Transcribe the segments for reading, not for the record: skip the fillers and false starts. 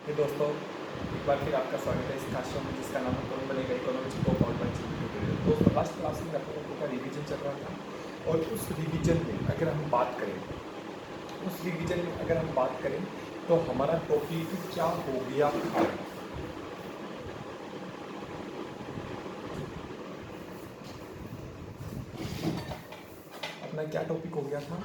ये दोस्तों एक बार फिर आपका स्वागत है इस खास शो में जिसका नाम है कौन बनेगा इकोनॉमिक्स को पॉइंट बाय ट्यूटोरियल। दोस्तों लास्ट क्लास में आपको का रिवीजन चल रहा था और उस रिवीजन में अगर हम बात करें तो हमारा टॉपिक क्या हो गया था। अपना क्या टॉपिक हो गया था?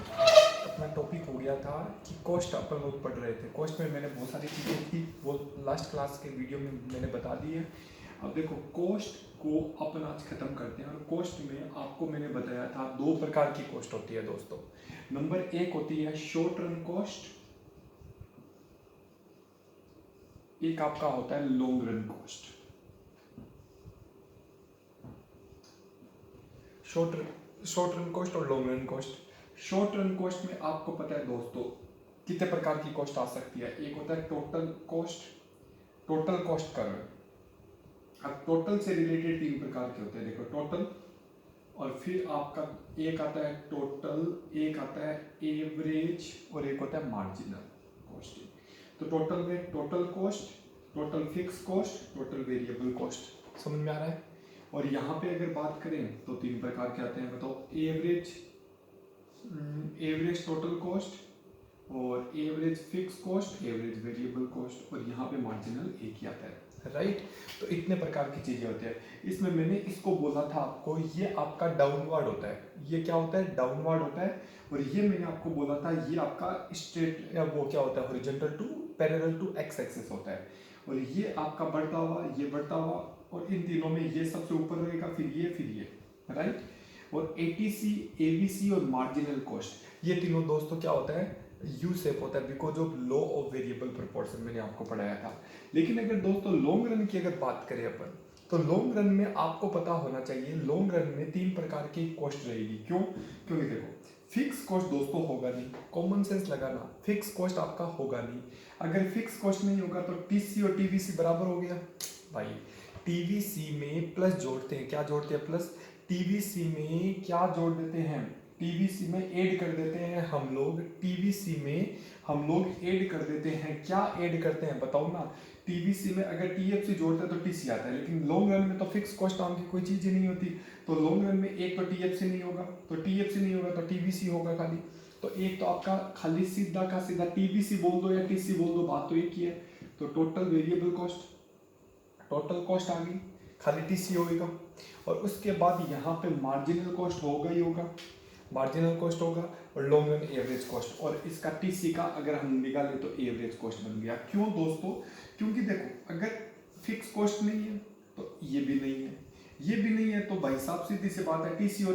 अपना टॉपिक हो गया था कि कॉस्ट अपन लोग पढ़ रहे थे। कॉस्ट में मैंने बहुत सारी चीज़ें थी वो लास्ट क्लास के वीडियो में मैंने बता दी है। अब देखो कॉस्ट को अपन आज खत्म करते हैं और कॉस्ट में आपको मैंने बताया था दो प्रकार की कॉस्ट होती है दोस्तों। नंबर एक होती है शॉर्ट रन कॉस्ट, एक आपका होता है long run cost. Short run cost और long run cost. Short run cost में आपको पता है दोस्तों कितने प्रकार की कॉस्ट आ सकती है। एक होता है टोटल कॉस्ट, टोटल कॉस्ट कर रहे। अब टोटल से रिलेटेड तीन प्रकार के होते हैं, देखो टोटल, और फिर आपका एक आता है टोटल, एक आता है एवरेज और एक होता है मार्जिनल कॉस्टिंग। तो टोटल में total cost, total fix cost, total variable cost, समझ में आ रहा है। और यहाँ पे अगर बात करें तो तीन प्रकार के आते हैं, बताओ एवरेज टोटल कॉस्ट और average fix cost, average variable cost, और यहाँ पे मार्जिनल एक ही आता है, राइट। तो इतने प्रकार की चीजें होती है। इसमें मैंने इसको बोला था आपको, ये आपका डाउनवर्ड होता है, ये क्या होता है, डाउनवर्ड होता है। और ये मैंने आपको बोला था ये आपका स्ट्रेट या वो क्या होता है, horizontal to parallel to x axis होता है। और ये आपका बढ़ता हुआ, ये बढ़ता हुआ, और इन तीनों में ये सबसे ऊपर रहेगा, फिर ये, राइट। और एटीसी, एबीसी और मार्जिनल कॉस्ट, ये तीनों दोस्तों क्या होता है, यू शेप होता है because of law of variable proportion, मैंने आपको पढ़ाया था। लेकिन अगर दोस्तों लॉन्ग रन की अगर बात करें अपन, तो लॉन्ग रन में आपको पता होना चाहिए लॉन्ग रन में तीन प्रकार की कॉस्ट रहेगी। क्यों? क्योंकि देखो फिक्स कॉस्ट दोस्तों होगा नहीं, कॉमन सेंस लगाना, फिक्स कॉस्ट आपका होगा नहीं। अगर फिक्स कॉस्ट नहीं होगा तो टीसी और टीवीसी बराबर हो गया भाई। टीवीसी में प्लस जोड़ते हैं, क्या जोड़ते हैं, प्लस। टीवीसी में क्या जोड़ देते हैं, टीवीसी में ऐड कर देते हैं हम लोग, टीवीसी में हम लोग ऐड कर देते हैं, क्या ऐड करते हैं बताओ ना। टीवीसी में अगर टीएफसी जोड़ते हैं तो टीसी आता है, लेकिन लॉन्ग रन में तो फिक्स कॉस्ट नाम की कोई चीज ही नहीं होती। तो लॉन्ग रन में एक तो टीएफसी नहीं होगा, तो टीवीसी होगा खाली। तो एक तो आपका खाली सीधा का सीधा टीवीसी बोल दो या टीसी बोल दो, बात तो एक ही है। तो total variable cost, total cost आ गई, खाली टीसी होगा। और उसके बाद यहाँ पे मार्जिनल कॉस्ट होगा ही होगा, मार्जिनल कॉस्ट होगा, और लॉन्ग रन एवरेज कॉस्ट। और इसका टीसी का अगर हम निकालें तो एवरेज कॉस्ट बन गया। क्यों दोस्तों? क्योंकि देखो अगर फिक्स कॉस्ट नहीं है तो ये भी नहीं है, ये भी नहीं है, तो भाई साहब सीधी सी बात है, टीसी और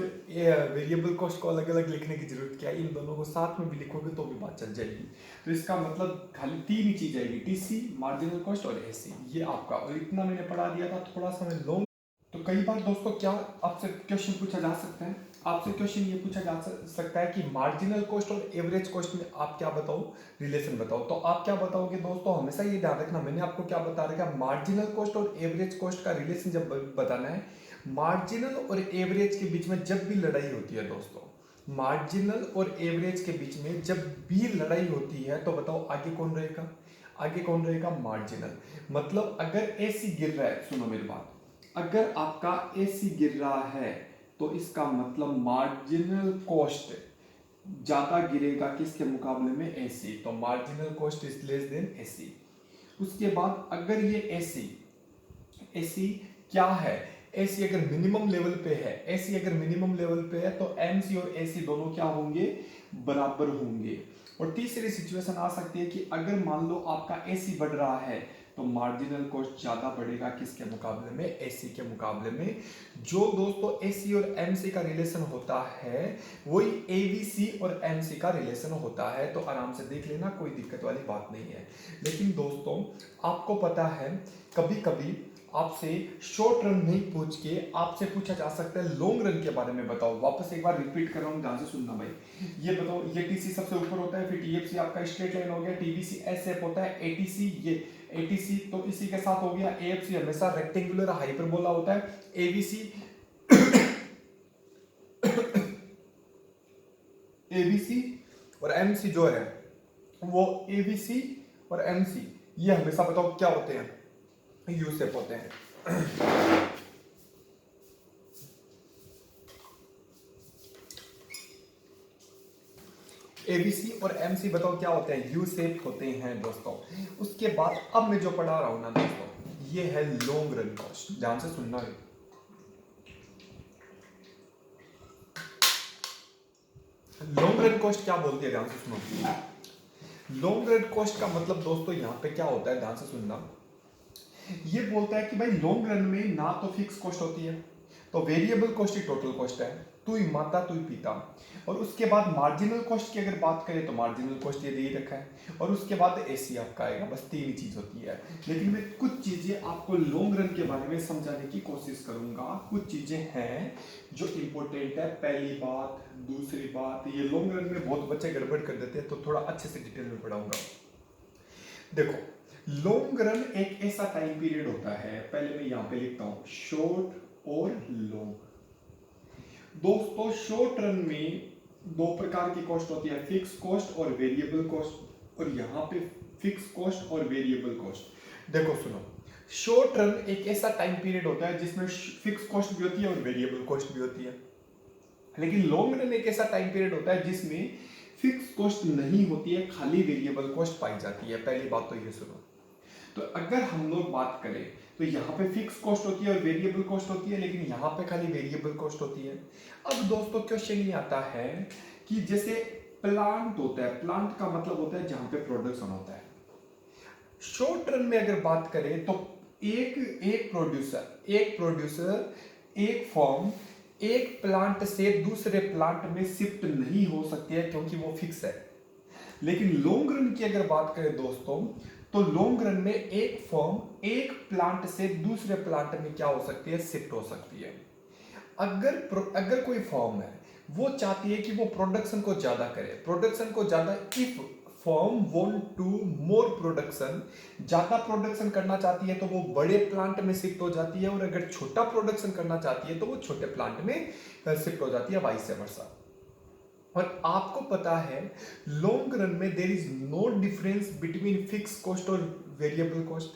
वेरिएबल कॉस्ट को अलग अलग लिखने की जरूरत क्या है, इन दोनों को साथ में भी लिखोगे तो भी बात चल जाएगी। तो इसका मतलब खाली तीन ही चीज आएगी, टीसी, मार्जिनल कॉस्ट और एसी, ये आपका। और इतना मैंने पढ़ा दिया था, थोड़ा सा मैं लॉन्ग। तो कई बार दोस्तों क्या आपसे क्वेश्चन पूछा जा सकता है, आपसे क्वेश्चन ये पूछा जा सकता है कि मार्जिनल कॉस्ट और एवरेज कॉस्ट में आप क्या बताओ, रिलेशन बताओ। तो आप क्या बताओगे दोस्तों, हमेशा ये ध्यान रखना, मैंने आपको क्या बता रखा, मार्जिनल कॉस्ट और एवरेज कॉस्ट का रिलेशन जब बताना है, मार्जिनल और एवरेज के बीच में जब भी लड़ाई होती है दोस्तों, मार्जिनल और एवरेज के बीच में जब भी लड़ाई होती है, तो बताओ आगे कौन रहेगा, आगे कौन रहेगा, मार्जिनल। मतलब अगर एसी गिर रहा है, सुनो मेरी बात, अगर आपका एसी गिर रहा है तो इसका मतलब मार्जिनल कॉस्ट ज्यादा गिरेगा किसके मुकाबले में, एसी। तो marginal cost is less than AC. उसके बाद अगर ये एसी, एसी क्या है, एसी अगर मिनिमम लेवल पे है, एसी अगर मिनिमम लेवल पे है तो एमसी और एसी दोनों क्या होंगे, बराबर होंगे। और तीसरी सिचुएशन आ सकती है कि अगर मान लो आपका एसी बढ़ रहा है तो मार्जिनल कॉस्ट ज्यादा बढ़ेगा किसके मुकाबले में, एसी के मुकाबले में। जो दोस्तों एसी और एमसी का रिलेशन होता है वही एवीसी और एमसी का रिलेशन होता है। तो आराम से देख लेना, कोई दिक्कत वाली बात नहीं है। लेकिन दोस्तों आपको पता है कभी कभी आपसे शॉर्ट रन नहीं पूछ के आपसे पूछा जा सकता है लॉन्ग रन के बारे में बताओ। वापस एक बार रिपीट कर रहा हूं, ध्यान से सुनना भाई। ये बताओ, ये टीसी सबसे ऊपर होता है, फिर टीएफसी आपका स्ट्रेट लाइन हो गया, टीवीसी एस शेप होता है, एटीसी ये एटीसी तो इसी के साथ हो गया, एएफसी हमेशा रेक्टेंगुलर हाइपरबोला होता है, एबीसी एबीसी और एमसी जो है वो एबीसी और एमसी ये हमेशा बताओ क्या होते हैं, यू शेप होते हैं। एबीसी और एमसी बताओ क्या होते हैं, यू शेप होते हैं दोस्तों। उसके बाद अब मैं जो पढ़ा रहा हूं ना दोस्तों, ये है लॉन्ग रन कॉस्ट, ध्यान से सुनना है। लॉन्ग रन कॉस्ट क्या बोलती है, ध्यान से सुनो। लॉन्ग रन कॉस्ट का मतलब दोस्तों यहाँ पे क्या होता है, ध्यान से सुनना। ये बोलता है कि भाई लॉन्ग रन में ना तो फिक्स कॉस्ट होती है, तो वेरिएबल कॉस्ट ही टोटल कॉस्ट है, तू ही माता तू ही पिता। और उसके बाद मार्जिनल कॉस्ट की अगर बात करें तो मार्जिनल कॉस्ट ये दे ही रखा है, और उसके बाद एसी आपका आएगा, बस तीन ही चीज होती है। लेकिन मैं कुछ चीजें आपको लॉन्ग रन के बारे में समझाने की कोशिश करूंगा। कुछ चीजें हैं जो इंपॉर्टेंट है। पहली बात, दूसरी बात, ये लॉन्ग रन में बहुत बच्चे गड़बड़ कर देते हैं, तो थोड़ा अच्छे से डिटेल में पढ़ाऊंगा। देखो, लॉन्ग रन एक ऐसा टाइम पीरियड होता है, पहले मैं यहां पे लिखता हूं शॉर्ट और लॉन्ग। दोस्तों शॉर्ट रन में दो प्रकार की कॉस्ट होती है, फिक्स कॉस्ट और वेरिएबल कॉस्ट। और यहां पे फिक्स कॉस्ट और वेरिएबल कॉस्ट, देखो सुनो, शॉर्ट रन एक ऐसा टाइम पीरियड होता है जिसमें फिक्स कॉस्ट भी होती है और वेरिएबल कॉस्ट भी होती है। लेकिन लॉन्ग रन एक ऐसा टाइम पीरियड होता है जिसमें फिक्स कॉस्ट नहीं होती है, खाली वेरिएबल कॉस्ट पाई जाती है। पहली बात तो ये सुनो। तो अगर हम लोग बात करें तो यहाँ पे फिक्स कॉस्ट होती है और वेरिएबल कॉस्ट होती है, लेकिन यहाँ पे खाली वेरिएबल कॉस्ट होती है। अब दोस्तों क्वेश्चन ये आता है कि जैसे प्लांट होता है, प्लांट का मतलब होता है जहां पे प्रोडक्शन होता है। शॉर्ट रन में अगर बात करें तो एक एक प्रोड्यूसर एक फॉर्म एक प्लांट से दूसरे प्लांट में शिफ्ट नहीं हो सकती है, क्योंकि वो फिक्स है। लेकिन लॉन्ग रन की अगर बात करें दोस्तों, तो लॉन्ग रन में एक फर्म एक प्लांट से दूसरे प्लांट में क्या हो सकती है, शिफ्ट हो सकती है। अगर कोई फर्म है, वो चाहती है कि वो प्रोडक्शन को ज्यादा करे, प्रोडक्शन को ज्यादा, if firm want to more production, ज्यादा प्रोडक्शन करना चाहती है तो वो बड़े प्लांट में शिफ्ट हो जाती है, और अगर छोटा प्रोडक्शन करना चाहती है तो वो छोटे प्लांट में शिफ्ट हो जाती है, वाइस वर्सा। और आपको पता है लॉन्ग रन में there is no difference between fix cost और वेरिएबल कॉस्ट,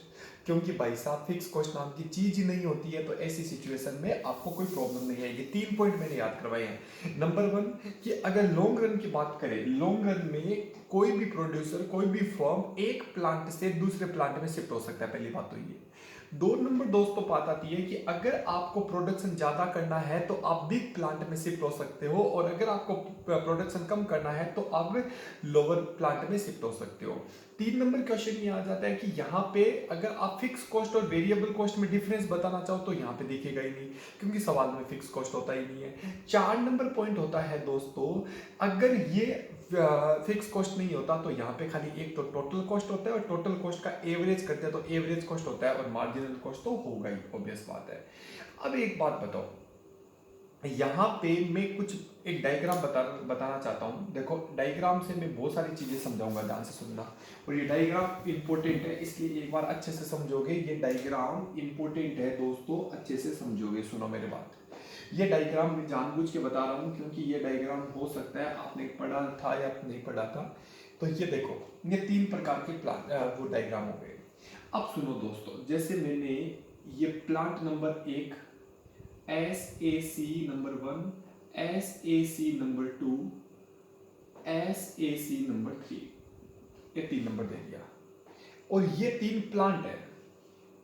क्योंकि भाई साहब फिक्स कॉस्ट नाम की चीज ही नहीं होती है। तो ऐसी सिचुएशन में आपको कोई प्रॉब्लम नहीं आएगी। 3 पॉइंट मैंने याद करवाए हैं। नंबर 1 कि अगर लॉन्ग रन की बात करें, लॉन्ग रन में कोई भी प्रोड्यूसर, कोई भी फर्म एक प्लांट से दूसरे प्लांट में शिफ्ट हो सकता है, पहली बात तो ये। 2 नंबर दोस्तों बात आती है कि अगर आपको प्रोडक्शन ज्यादा करना है तो आप बिग प्लांट में शिफ्ट हो सकते हो, और अगर आपको प्रोडक्शन कम करना है तो आप लोअर प्लांट में शिफ्ट हो सकते हो। 3 नंबर क्वेश्चन ये आ जाता है कि यहाँ पे अगर आप फिक्स कॉस्ट और वेरिएबल कॉस्ट में डिफरेंस बताना चाहो तो यहाँ पे दिखेगा ही नहीं, क्योंकि सवाल में फिक्स कॉस्ट होता ही नहीं है। 4 नंबर पॉइंट होता है दोस्तों, अगर ये फिक्स कॉस्ट नहीं होता तो यहाँ पे खाली एक तो टोटल कॉस्ट होता है, और टोटल कॉस्ट का एवरेज करते हैं तो एवरेज कॉस्ट होता है, और मार्जिनल कॉस्ट तो होगा ही, ऑब्वियस बात है। अब एक बात बताओ, यहाँ पे मैं कुछ एक डायग्राम बताना चाहता हूँ। देखो डायग्राम से मैं बहुत सारी चीजें समझाऊंगा, ध्यान से सुनना। और ये डायग्राम इंपॉर्टेंट है, इसलिए एक बार अच्छे से समझोगे। ये डायग्राम इंपॉर्टेंट है दोस्तों, अच्छे से समझोगे, सुनो मेरे बात। ये डायग्राम मैं जानबूझ के बता रहा हूँ, क्योंकि ये डायग्राम हो सकता है आपने पढ़ा था या नहीं पढ़ा था। तो ये देखो, ये 3 प्रकार के प्लांट वो डायग्राम हो गए। अब सुनो दोस्तों, जैसे मैंने ये plant number 1 SAC number 1, SAC number 2, SAC number 3, ये 3 नंबर दे दिया, और ये 3 प्लांट है।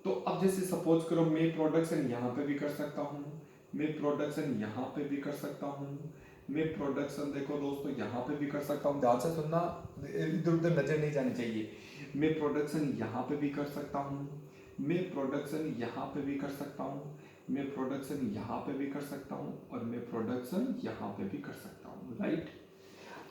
तो अब जैसे सपोज करो मैं प्रोडक्शन यहाँ पे भी कर सकता हूँ, मैं प्रोडक्शन यहाँ पे भी कर सकता हूँ, मैं प्रोडक्शन देखो दोस्तों यहाँ पे भी कर सकता हूँ, ध्यान से सुनना, इधर उधर नजर नहीं जानी चाहिए। मैं प्रोडक्शन यहाँ पे भी कर सकता हूँ, मैं प्रोडक्शन यहाँ पे भी कर सकता हूँ, मैं प्रोडक्शन यहाँ पे भी कर सकता हूँ, और मैं प्रोडक्शन यहाँ पे भी कर सकता हूँ, राइट।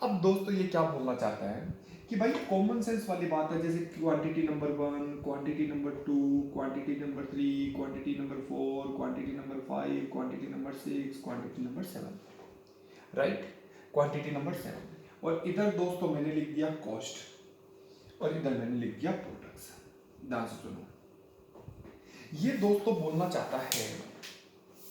अब दोस्तों ये क्या बोलना चाहता है कि भाई कॉमन सेंस वाली बात है, जैसे quantity number 1, quantity number 2, quantity number 3, quantity number 4, quantity number 5, quantity number 6, quantity number 7, right, quantity number 7। और इधर दोस्तों मैंने लिख दिया कॉस्ट, और इधर मैंने लिख दिया प्रोडक्शन। ध्यान से सुनो, ये दोस्तों बोलना चाहता है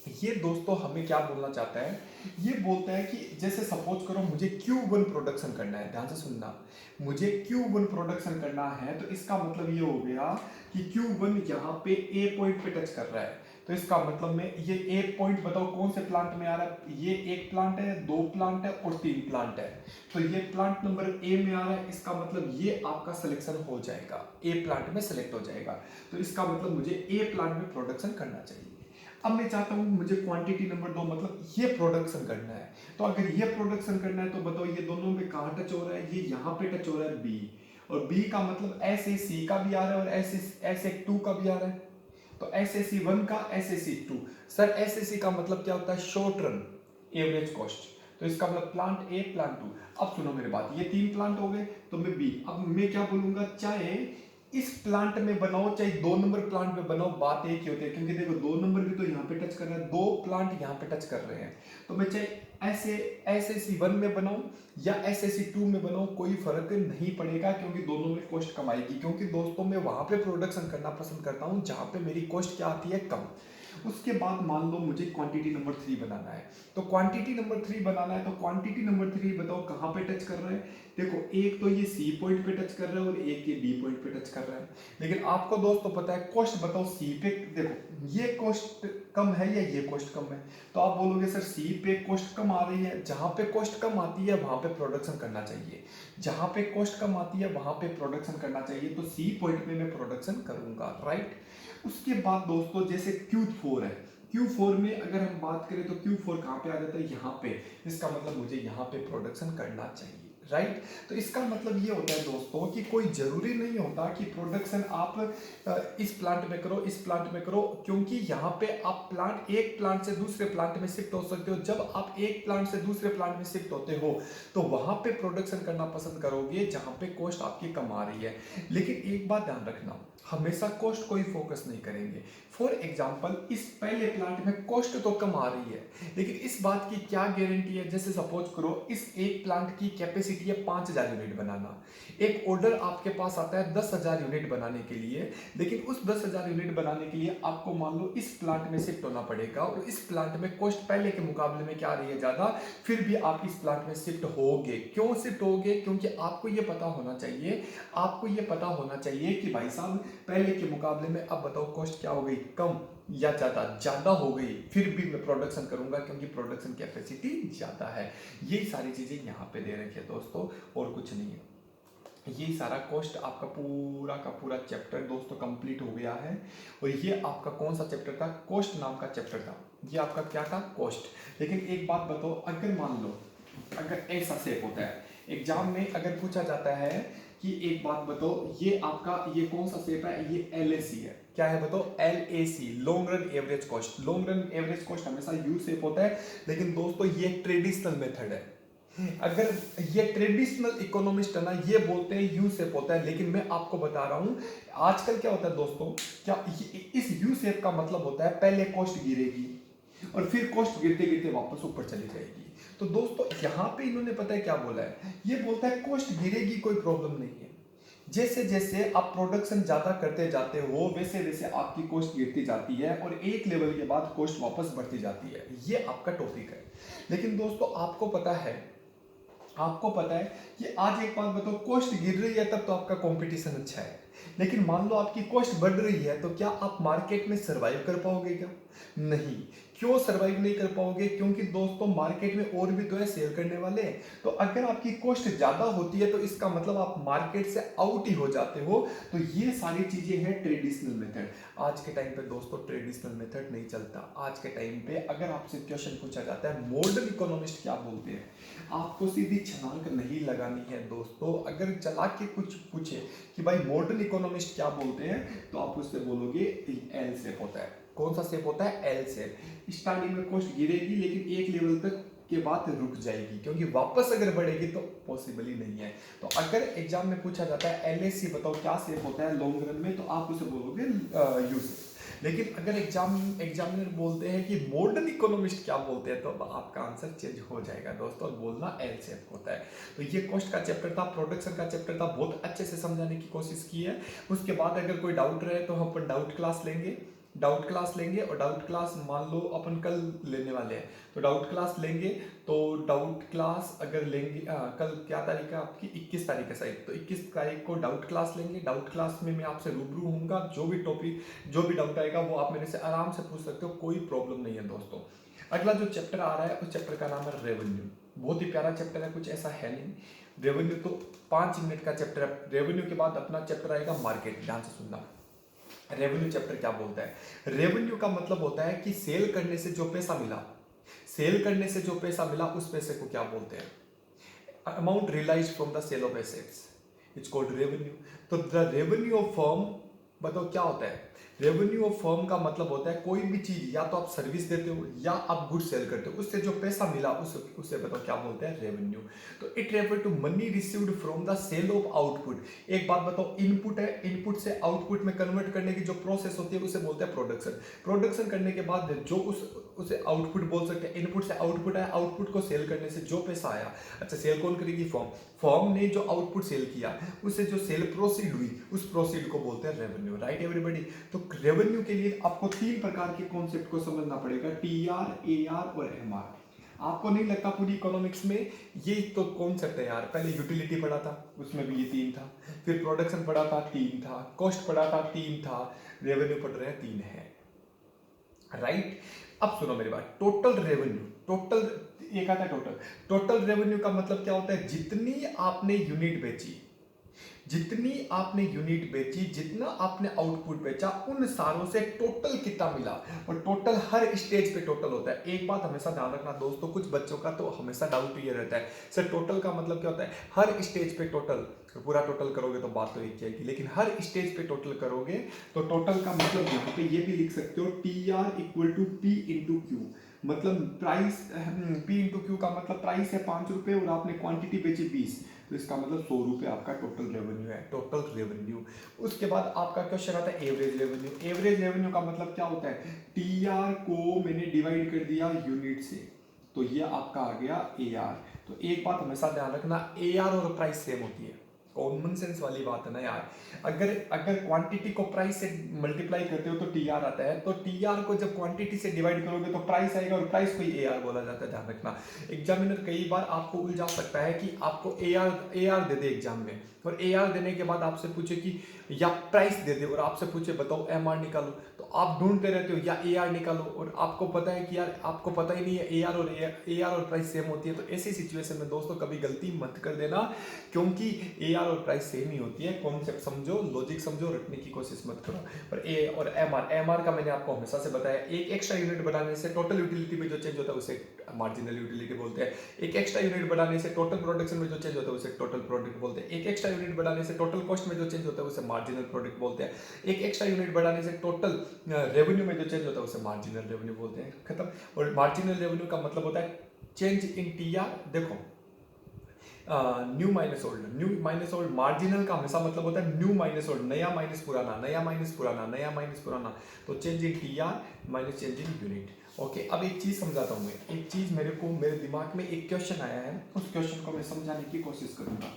ये दोस्तों हमें क्या बोलना चाहता है, ये बोलता है कि जैसे सपोज करो मुझे Q1 प्रोडक्शन करना है, ध्यान से सुनना, मुझे Q1 प्रोडक्शन करना है, तो इसका मतलब ये हो गया कि Q1 यहाँ पे A पॉइंट पे टच कर रहा है, तो इसका मतलब में ये A पॉइंट बताओ कौन से प्लांट में आ रहा है, ये एक प्लांट है, दो प्लांट है और तीन प्लांट है, तो ये प्लांट नंबर A में आ रहा है, इसका मतलब ये आपका सिलेक्शन हो जाएगा, A प्लांट में सिलेक्ट हो जाएगा, तो इसका मतलब मुझे A प्लांट में प्रोडक्शन करना चाहिए। अब मैं चाहता हूँ मुझे क्वांटिटी नंबर 2 मतलब ये प्रोडक्शन करना है, तो अगर ये प्रोडक्शन करना है तो बताओ ये दोनों में कहाँ टच हो रहा है, ये यहाँ पे टच हो रहा है बी, और बी का मतलब ऐसे सी का भी आ रहा है और ऐसे ऐसे टू का भी आ रहा है, तो ऐसे सी वन का ऐसे सी टू। सर ऐसे सी का मतलब क्या होता है, शॉर्ट रन एवरेज कॉस्ट, तो इसका मतलब प्लांट ए प्लांट टू। अब सुनो मेरी बात, ये तीन प्लांट हो गए तो मैं बी, अब मैं क्या बोलूंगा, चाहे इस प्लांट में बनाओ चाहे दो नंबर प्लांट में बनाओ, बात एक ही होती है, क्योंकि देखो दो नंबर भी तो यहाँ पे टच कर रहा है, दो प्लांट यहाँ पे टच कर रहे हैं, तो मैं चाहे ऐसे ऐसे सी वन में बनाऊं या ऐसे सी टू में बनाऊं, कोई फर्क नहीं पड़ेगा, क्योंकि दोनों में कॉस्ट कम आएगी, क्योंकि दोस्तों मैं वहां पे प्रोडक्शन करना पसंद करता हूं जहां पे मेरी कॉस्ट क्या आती है, कम। उसके बाद मान लो मुझे क्वांटिटी नंबर 3 बनाना है, तो क्वांटिटी नंबर 3 बनाना है, तो क्वांटिटी नंबर 3 बताओ कहाँ पे टच कर रहा है, देखो एक तो ये सी पॉइंट पे टच कर रहा है और एक ये बी पॉइंट पे टच कर रहा है, लेकिन आपको दोस्तों पता है कॉस्ट बताओ सी पे, देखो ये कॉस्ट कम है या ये कॉस्ट कम है, तो आप बोलोगे सर सी पे कॉस्ट कम आ रही है, जहां पे कॉस्ट कम आती है वहां पे प्रोडक्शन करना चाहिए, जहां पे कॉस्ट कम आती है वहां पे प्रोडक्शन करना चाहिए, तो सी पॉइंट पे मैं प्रोडक्शन करूंगा, राइट। उसके बाद दोस्तों जैसे Q4 है, Q4 में अगर हम बात करें तो Q4 कहाँ पे आ जाता है, यहाँ पे, इसका मतलब मुझे यहाँ पे प्रोडक्शन करना चाहिए, राइट। तो इसका मतलब ये होता है दोस्तों कि कोई जरूरी नहीं होता कि प्रोडक्शन आप इस प्लांट में करो, इस प्लांट में करो, क्योंकि यहाँ पे आप प्लांट एक प्लांट से दूसरे प्लांट में शिफ्ट हो सकते हो, जब आप एक प्लांट से दूसरे प्लांट में शिफ्ट होते हो तो वहां पे प्रोडक्शन करना पसंद करोगे जहां पे कॉस्ट आपकी कम आ रही है, लेकिन एक बात ध्यान रखना, हमेशा कॉस्ट कोई फोकस नहीं करेंगे। फॉर एग्जाम्पल इस पहले प्लांट में कॉस्ट तो कम आ रही है, लेकिन इस बात की क्या गारंटी है, जैसे सपोज करो इस एक प्लांट की कैपेसिटी है 5000 यूनिट बनाना, एक ऑर्डर आपके पास आता है 10,000 यूनिट बनाने के लिए, लेकिन उस 10,000 यूनिट बनाने के लिए आपको मान लो इस प्लांट में शिफ्ट होना पड़ेगा, और इस प्लांट में कॉस्ट पहले के मुकाबले में क्या आ रही है ज्यादा, फिर भी आप इस प्लांट में शिफ्ट होगे, क्यों शिफ्ट होगे, क्योंकि आपको ये पता होना चाहिए, आपको ये पता होना चाहिए कि भाई साहब पहले के मुकाबले में अब बताओ कॉस्ट क्या हो गई, कम या ज्यादा, ज्यादा हो गई, फिर भी मैं प्रोडक्शन करूंगा क्योंकि प्रोडक्शन कैपेसिटी ज्यादा है। ये सारी चीजें यहाँ पे दे रखी है दोस्तों, और कुछ नहीं है। ये सारा कॉस्ट आपका पूरा का पूरा चैप्टर दोस्तों कंप्लीट हो गया है, और ये आपका कौन सा चैप्टर था, कॉस्ट नाम का चैप्टर था, ये आपका क्या था, कॉस्ट। लेकिन एक बात बताओ, अगर मान लो अगर ऐसा शेप होता है, एग्जाम में अगर पूछा जाता है कि एक बात बताओ ये आपका ये कौन सा शेप है, ये LAC है, क्या है बताओ, LAC, long run average cost. Long run average cost हमेशा यू शेप होता है, लेकिन दोस्तों ये ट्रेडिशनल मेथड है, अगर ये ट्रेडिशनल इकोनॉमिस्ट है ना, ये बोलते हैं यू शेप होता है, लेकिन मैं आपको बता रहा हूं आजकल क्या होता है दोस्तों, क्या इस यू शेप का मतलब होता है पहले कॉस्ट गिरेगी और फिर कॉस्ट गिरते गिरते वापस ऊपर चली जाएगी। तो दोस्तों यहाँ पे इन्होंने पता है क्या बोला है, ये बोलता है कॉस्ट गिरेगी कोई प्रॉब्लम नहीं है, जैसे जैसे आप प्रोडक्शन ज्यादा करते जाते हो वैसे वैसे आपकी कॉस्ट गिरती जाती है, और एक लेवल के बाद कॉस्ट वापस बढ़ती जाती है, ये आपका टॉपिक है। लेकिन दोस्तों आपको पता है, आपको पता है कि आज एक बात बताओ, कॉस्ट गिर रही है तब तो आपका कंपटीशन अच्छा है, लेकिन मान लो आपकी कॉस्ट बढ़ रही है तो क्या आप मार्केट में सरवाइव कर पाओगे क्या, नहीं। क्यों सरवाइव नहीं कर पाओगे, क्योंकि दोस्तों मार्केट में और भी तो है सेल करने वाले, तो अगर आपकी कॉस्ट ज्यादा होती है तो इसका मतलब आप मार्केट से आउट ही हो जाते हो। तो ये सारी चीजें हैं ट्रेडिशनल मेथड। आज के टाइम पे दोस्तों ट्रेडिशनल मेथड नहीं चलता। आज के टाइम पे अगर आपसे क्वेश्चन पूछा जाता है मॉडर्न इकोनॉमिस्ट क्या बोलते हैं, आपको सीधी छलांग नहीं लगानी है दोस्तों। अगर चला के कुछ पूछे कि भाई मॉडर्न इकोनॉमिस्ट क्या बोलते हैं, तो आप उससे बोलोगे एल शेप होता है। कौन सा शेप होता है, एल शेप। स्टार्टिंग में कॉस्ट गिरेगी लेकिन एक लेवल तक के बाद रुक जाएगी, क्योंकि वापस अगर बढ़ेगी तो पॉसिबल ही नहीं है। तो अगर एग्जाम में पूछा जाता है LAC बताओ क्या शेप होता है लॉन्ग रन में, तो आप उसे बोलोगे यू शेप। लेकिन अगर एग्जामिनर बोलते हैं कि मॉडर्न इकोनॉमिस्ट क्या बोलते हैं, तो आपका आंसर चेंज हो जाएगा दोस्तों, और बोलना एल शेप होता है। तो ये कॉस्ट का चैप्टर था, प्रोडक्शन का चैप्टर था, बहुत अच्छे से समझाने की कोशिश की है। उसके बाद अगर कोई डाउट रहे तो हम अपन डाउट क्लास लेंगे। डाउट क्लास लेंगे और डाउट क्लास मान लो अपन कल लेने वाले हैं, तो डाउट क्लास लेंगे। तो डाउट क्लास अगर लेंगे कल क्या तारीख है आपकी, 21 तारीख है शायद, तो 21 तारीख को डाउट क्लास लेंगे। डाउट क्लास में मैं आपसे रूबरू होऊंगा, जो भी टॉपिक जो भी डाउट आएगा वो आप मेरे से आराम से पूछ सकते हो, कोई प्रॉब्लम नहीं है दोस्तों। अगला जो चैप्टर आ रहा है उस चैप्टर का नाम है रेवेन्यू। बहुत ही प्यारा चैप्टर है, कुछ ऐसा है नहीं। रेवेन्यू तो 5 मिनट का चैप्टर है। रेवेन्यू के बाद अपना चैप्टर आएगा मार्केट, ध्यान से सुनना। रेवेन्यू चैप्टर क्या बोलता है? रेवेन्यू का मतलब होता है कि सेल करने से जो पैसा मिला, सेल करने से जो पैसा मिला उस पैसे को क्या बोलते हैं? Amount realised from the sale of assets, it's called revenue. तो द रेवेन्यू ऑफ फर्म, बताओ क्या होता है? रेवेन्यू ऑफ फर्म का मतलब होता है कोई भी चीज, या तो आप सर्विस देते हो या आप गुड सेल करते हो, उससे जो पैसा मिला उसे बताओ क्या बोलते हैं? रेवेन्यू। तो it refer to money received from the sale of output. एक बात बताओ, इनपुट है, इनपुट से आउटपुट में कन्वर्ट करने की जो प्रोसेस होती है उसे बोलते हैं प्रोडक्शन। प्रोडक्शन करने के बाद जो उसे आउटपुट बोल सकते हैं। इनपुट से आउटपुट आया, आउटपुट को सेल करने से जो पैसा आया, अच्छा सेल कौन करेगी? फर्म। फर्म ने जो आउटपुट सेल किया उससे जो सेल प्रोसीड हुई उस प्रोसीड को बोलते हैं रेवेन्यू, राइट एवरीबॉडी? तो रेवेन्यू के लिए आपको 3 प्रकार के कॉन्सेप्ट को समझना पड़ेगा, टीआर, एआर और एमआर। आपको नहीं लगता पूरी इकोनॉमिक्स में ये तो कॉन्सेप्ट है यार? पहले यूटिलिटी पढ़ा था, उसमें भी ये 3 था, फिर प्रोडक्शन पढ़ा था 3 था, कॉस्ट पढ़ा था 3 था, रेवेन्यू पढ़ रहे हैं 3 है, राइट? अब सुनो मेरी बात, टोटल रेवेन्यू, टोटल एक आता है टोटल। टोटल रेवेन्यू का मतलब क्या होता है? जितनी आपने यूनिट बेची, जितनी आपने यूनिट बेची, जितना आपने आउटपुट बेचा, उन सारों से टोटल कितना मिला। और टोटल हर स्टेज पे टोटल होता है। एक बात हमेशा ध्यान रखना दोस्तों, कुछ बच्चों का तो हमेशा डाउट ये रहता है सर टोटल का मतलब क्या होता है? हर स्टेज पे टोटल, पूरा टोटल करोगे तो बात तो एक ही आएगी, लेकिन हर स्टेज पे टोटल करोगे तो टोटल का मतलब यहाँ पे ये भी लिख सकते हो, T R equal to P into Q. मतलब प्राइस, पी इंटू क्यू का मतलब प्राइस है 5 रुपए और आपने क्वांटिटी बेची 20, तो इसका मतलब 100 रुपए आपका टोटल रेवेन्यू है, टोटल रेवेन्यू। उसके बाद आपका क्वेश्चन आता है एवरेज रेवेन्यू। एवरेज रेवेन्यू का मतलब क्या होता है? टीआर को मैंने डिवाइड कर दिया यूनिट से, तो ये आपका आ गया एआर। तो एक बात हमेशा ध्यान रखना, एआर और प्राइस सेम होती है, कॉमन सेंस वाली बात है ना यार। अगर अगर क्वांटिटी को प्राइस से मल्टीप्लाई करते हो तो टीआर आता है, तो टीआर को जब क्वांटिटी से डिवाइड करोगे तो प्राइस आएगा, और प्राइस को ही एआर बोला जाता है, ध्यान रखना। एग्जामिनर कई बार आपको उलझा सकता है कि आपको एआर दे दे एग्जाम में, और एआर देने के बाद आपसे पूछे कि या प्राइस दे दे और आपसे पूछे बताओ एमआर निकालो, तो आप ढूंढते रहते हो या एआर निकालो, और आपको पता है कि यार आपको पता ही नहीं है एआर और प्राइस सेम होती है। तो ऐसी सिचुएशन में दोस्तों कभी गलती मत कर देना, क्योंकि एआर और प्राइस सेम ही होती है। कॉन्सेप्ट समझो, लॉजिक समझो, रटने की कोशिश मत करो। पर ए और एमआर का मैंने आपको हमेशा से बताया, एक एक्स्ट्रा यूनिट बनाने से टोटल यूटिलिटी में जो चेंज होता है उसे मार्जिनल यूटिलिटी बोलते हैं। एक एक्स्ट्रा यूनिट बनाने से टोटल प्रोडक्शन में जो चेंज होता है उसे टोटल प्रोडक्ट बोलते हैं। एक एक्स्ट्रा यूनिट बढ़ाने से टोटल कॉस्ट में जो चेंज होता है उसे मार्जिनल प्रोडक्ट बोलते हैं। एक एक्स्ट्रा यूनिट बढ़ाने से टोटल रेवेन्यू में जो चेंज होता है उसे मार्जिनल रेवेन्यू बोलते हैं, खत्म। और मार्जिनल रेवेन्यू का मतलब होता है चेंज इन टीआर। देखो new minus old, new minus old, marginal का हमेशा मतलब होता है न्यू माइनस ओल्ड, नया माइनस पुराना, नया माइनस पुराना, नया माइनस पुराना। तो change in TR minus change in unit. Okay, अब एक चीज समझाता हूँ मैं, एक चीज मेरे दिमाग में एक क्वेश्चन आया है, उस क्वेश्चन को मैं समझाने की कोशिश करूंगा।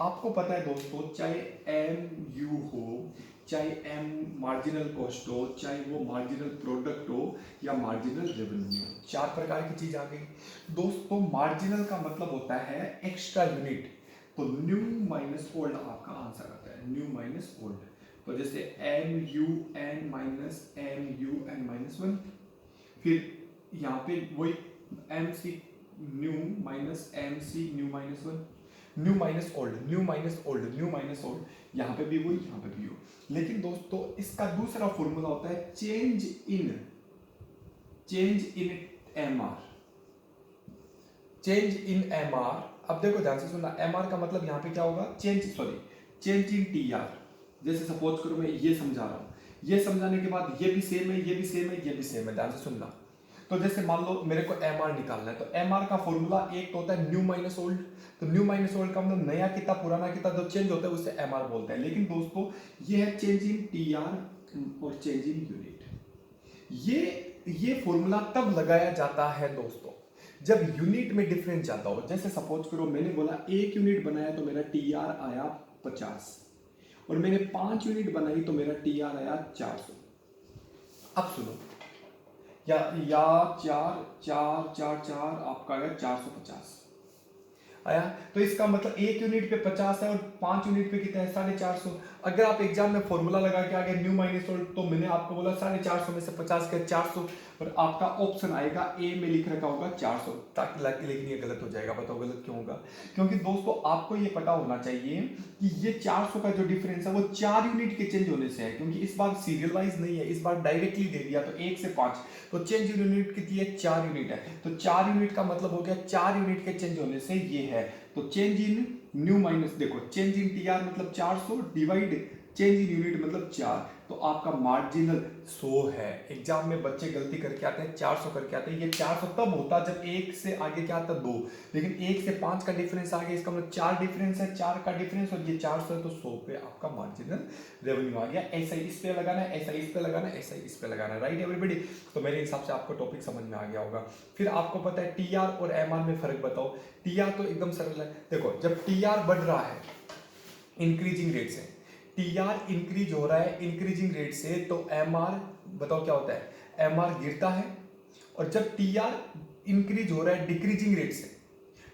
आपको पता है दोस्तों, चाहे एम यू हो, चाहे एम मार्जिनल कॉस्ट हो, चाहे वो मार्जिनल प्रोडक्ट हो या मार्जिनल रेवेन्यू, 4 प्रकार की चीज आ गई दोस्तों। मार्जिनल का मतलब होता है एक्स्ट्रा यूनिट, तो न्यू माइनस ओल्ड आपका आंसर आता है, न्यू माइनस ओल्ड। तो जैसे M U N minus M U N minus 1, फिर यहाँ पे वही M C new minus M C new minus 1, new minus old, new minus old, new minus old, यहाँ पे भी वही, यहाँ पे भी हो। लेकिन दोस्तों इसका दूसरा फॉर्मूला होता है change in M R, change in M R. अब देखो ध्यान से सुनना, एम आर का मतलब यहाँ पे क्या होगा? Change in T R. जैसे सपोज करो मैं ये समझा रहा हूँ, ये समझाने के बाद ये भी सेम है, ये भी सेम है, ये भी सेम है, ध्यान से सुनना। तो जैसे मान लो मेरे को एम आर निकालना है, तो एम आर का फॉर्मूला एक तो होता है न्यू माइनस ओल्ड। तो न्यू माइनस ओल्ड का मतलब नया कितना पुराना कितना जो चेंज होता है उसे एम आर बोलते हैं। लेकिन दोस्तों ये है चेंज इन टी आर और चेंज इन यूनिट। ये फॉर्मूला तब लगाया जाता है दोस्तों जब यूनिट में डिफरेंस जाता हो। जैसे सपोज करो मैंने बोला 1 यूनिट बनाया तो मेरा टी आर आया 50, और मैंने 5 यूनिट बनाई तो मेरा टी आर आया 400। अब सुनो, या चार चार चार चार आपका आया 450 आया, तो इसका मतलब 1 यूनिट पे 50 है और 5 यूनिट पे कितना है 450। अगर आप एग्जाम में फॉर्मूला लगा के आगे न्यू माइनस ओल्ड, तो मैंने आपको बोला 450 में से 50 के 400, और आपका ऑप्शन आएगा ए में लिख रखा होगा 400, ताकि लेकिन ये गलत हो जाएगा। बताओ गलत क्यों होगा? क्योंकि दोस्तों आपको ये पता होना चाहिए कि ये 400 का जो डिफरेंस है वो 4 यूनिट के चेंज होने से है, क्योंकि इस बार सीरियल वाइज नहीं है, इस बार डायरेक्टली दे दिया, तो 1 से 5, तो चेंज यूनिट कितनी है 4 यूनिट है, तो 4 यूनिट का मतलब हो गया 4 यूनिट के चेंज होने से ये है। तो चेंज इन न्यू माइनस, देखो चेंज इन टीआर मतलब 400 डिवाइड चेंज इन यूनिट मतलब 4, तो आपका मार्जिनल 100 है। एग्जाम में बच्चे गलती करके आते हैं 400 करके आते हैं, ये 400 तब होता जब 1 से आगे क्या आता 2, लेकिन 1 से 5 का डिफरेंस आ गया, इसका मतलब 4 डिफरेंस है, 4 का डिफरेंस, और ये 400 है, तो 100 पे आपका मार्जिनल रेवेन्यू आ गया। ऐसा ही इस पे लगाना है, ऐसा ही इस पे लगाना है, ऐसा ही इस पे लगाना है, राइट एवरीबॉडी? तो मेरे हिसाब से आपको टॉपिक समझ में आ गया होगा। फिर आपको पता है टीआर और एमआर में फर्क बताओ। टीआर तो एकदम सरल है, देखो जब टीआर बढ़ रहा है इंक्रीजिंग रेट से, टीआर इंक्रीज हो रहा है इंक्रीजिंग रेट से, तो एमआर बताओ क्या होता है, एमआर गिरता है। और जब टीआर इंक्रीज हो रहा है डिक्रीजिंग रेट से,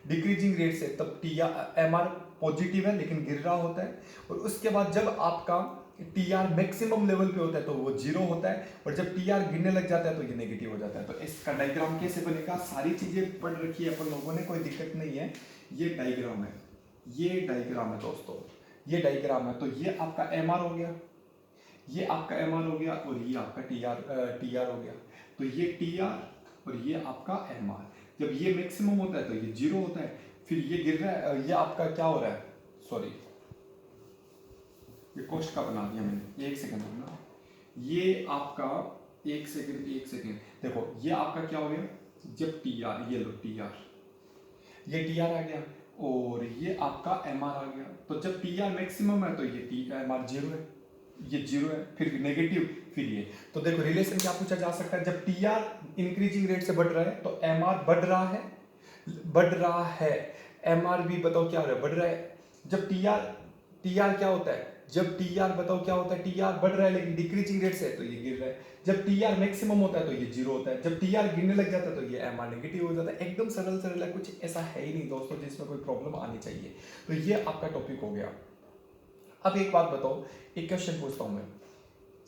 डिक्रीजिंग रेट से, तब टीआर एमआर पॉजिटिव है लेकिन गिर रहा होता है। और उसके बाद जब आपका टीआर मैक्सिमम लेवल पे होता है तो वो 0 होता है, और जब टीआर गिरने लग जाता है तो ये नेगेटिव हो जाता है। तो इसका डायग्राम कैसे बनेगा, सारी चीजें पढ़ रखी है अपन लोगों ने, कोई दिक्कत नहीं है। ये डायग्राम है, ये डायग्राम है दोस्तों, ये डायग्राम है। तो ये आपका एमआर हो गया, ये आपका एमआर हो गया, और ये आपका टीआर हो गया। तो ये टीआर और ये आपका एमआर, जब ये मैक्सिमम होता है तो ये 0 होता है, फिर ये गिर रहा है, ये आपका क्या हो रहा है, सॉरी ये कॉस्ट का बना दिया मैंने, 1 सेकंड रुकना, ये आपका 1 सेकंड 1 सेकंड, देखो ये आपका क्या हो गया, जब टीआर, ये लो टीआर, ये टीआर आ गया, और ये आपका एमआर आ गया। तो जब टीआर मैक्सिमम है तो ये एमआर 0 है, ये 0 है, फिर नेगेटिव, फिर ये। तो देखो रिलेशन क्या पूछा जा सकता है, जब टीआर इंक्रीजिंग रेट से बढ़ रहा है तो एमआर बढ़ रहा है, एमआर भी बताओ क्या हो रहा है, बढ़ रहा है। जब टीआर क्या होता है, जब टीआर बताओ क्या होता है, टीआर बढ़ रहा है लेकिन डिक्रीजिंग रेट से, तो ये गिर रहा है। जब टीआर मैक्सिमम होता है तो ये 0 होता है, जब टीआर गिरने लग जाता है तो ये एमआर नेगेटिव हो जाता है। एकदम सरल सरल है, कुछ ऐसा है ही नहीं दोस्तों जिसमें कोई प्रॉब्लम आनी चाहिए। तो ये आपका टॉपिक हो गया। अब एक बात बताओ, एक क्वेश्चन पूछता हूं मैं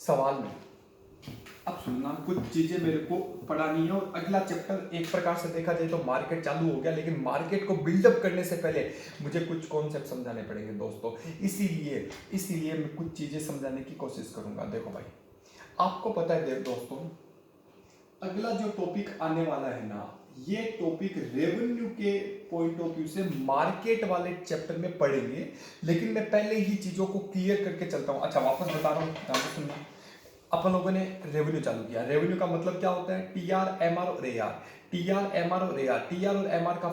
सवाल में, अब सुनना, कुछ चीजें मेरे को पढ़ानी है, और अगला चैप्टर एक प्रकार से देखा जाए तो मार्केट चालू हो गया, लेकिन मार्केट को बिल्डअप करने से पहले मुझे कुछ कॉन्सेप्ट समझाने पड़ेंगे दोस्तों, इसीलिए मैं कुछ चीजें समझाने की कोशिश करूंगा। देखो भाई, आपको पता है दोस्तों, अगला जो टॉपिक आने वाला है ना, ये टॉपिक रेवेन्यू के पॉइंट ऑफ व्यू से मार्केट वाले चैप्टर में पढ़ेंगे, लेकिन मैं पहले ही चीजों को क्लियर करके चलता हूं। अच्छा वापस बता रहा हूं, ध्यान से सुनना। अपन लोगों ने रेवेन्यू चालू किया, रेवेन्यू का मतलब क्या होता है, टीआर एमआर और एआर, टीआर एमआर और एआर, टीआर और एमआर का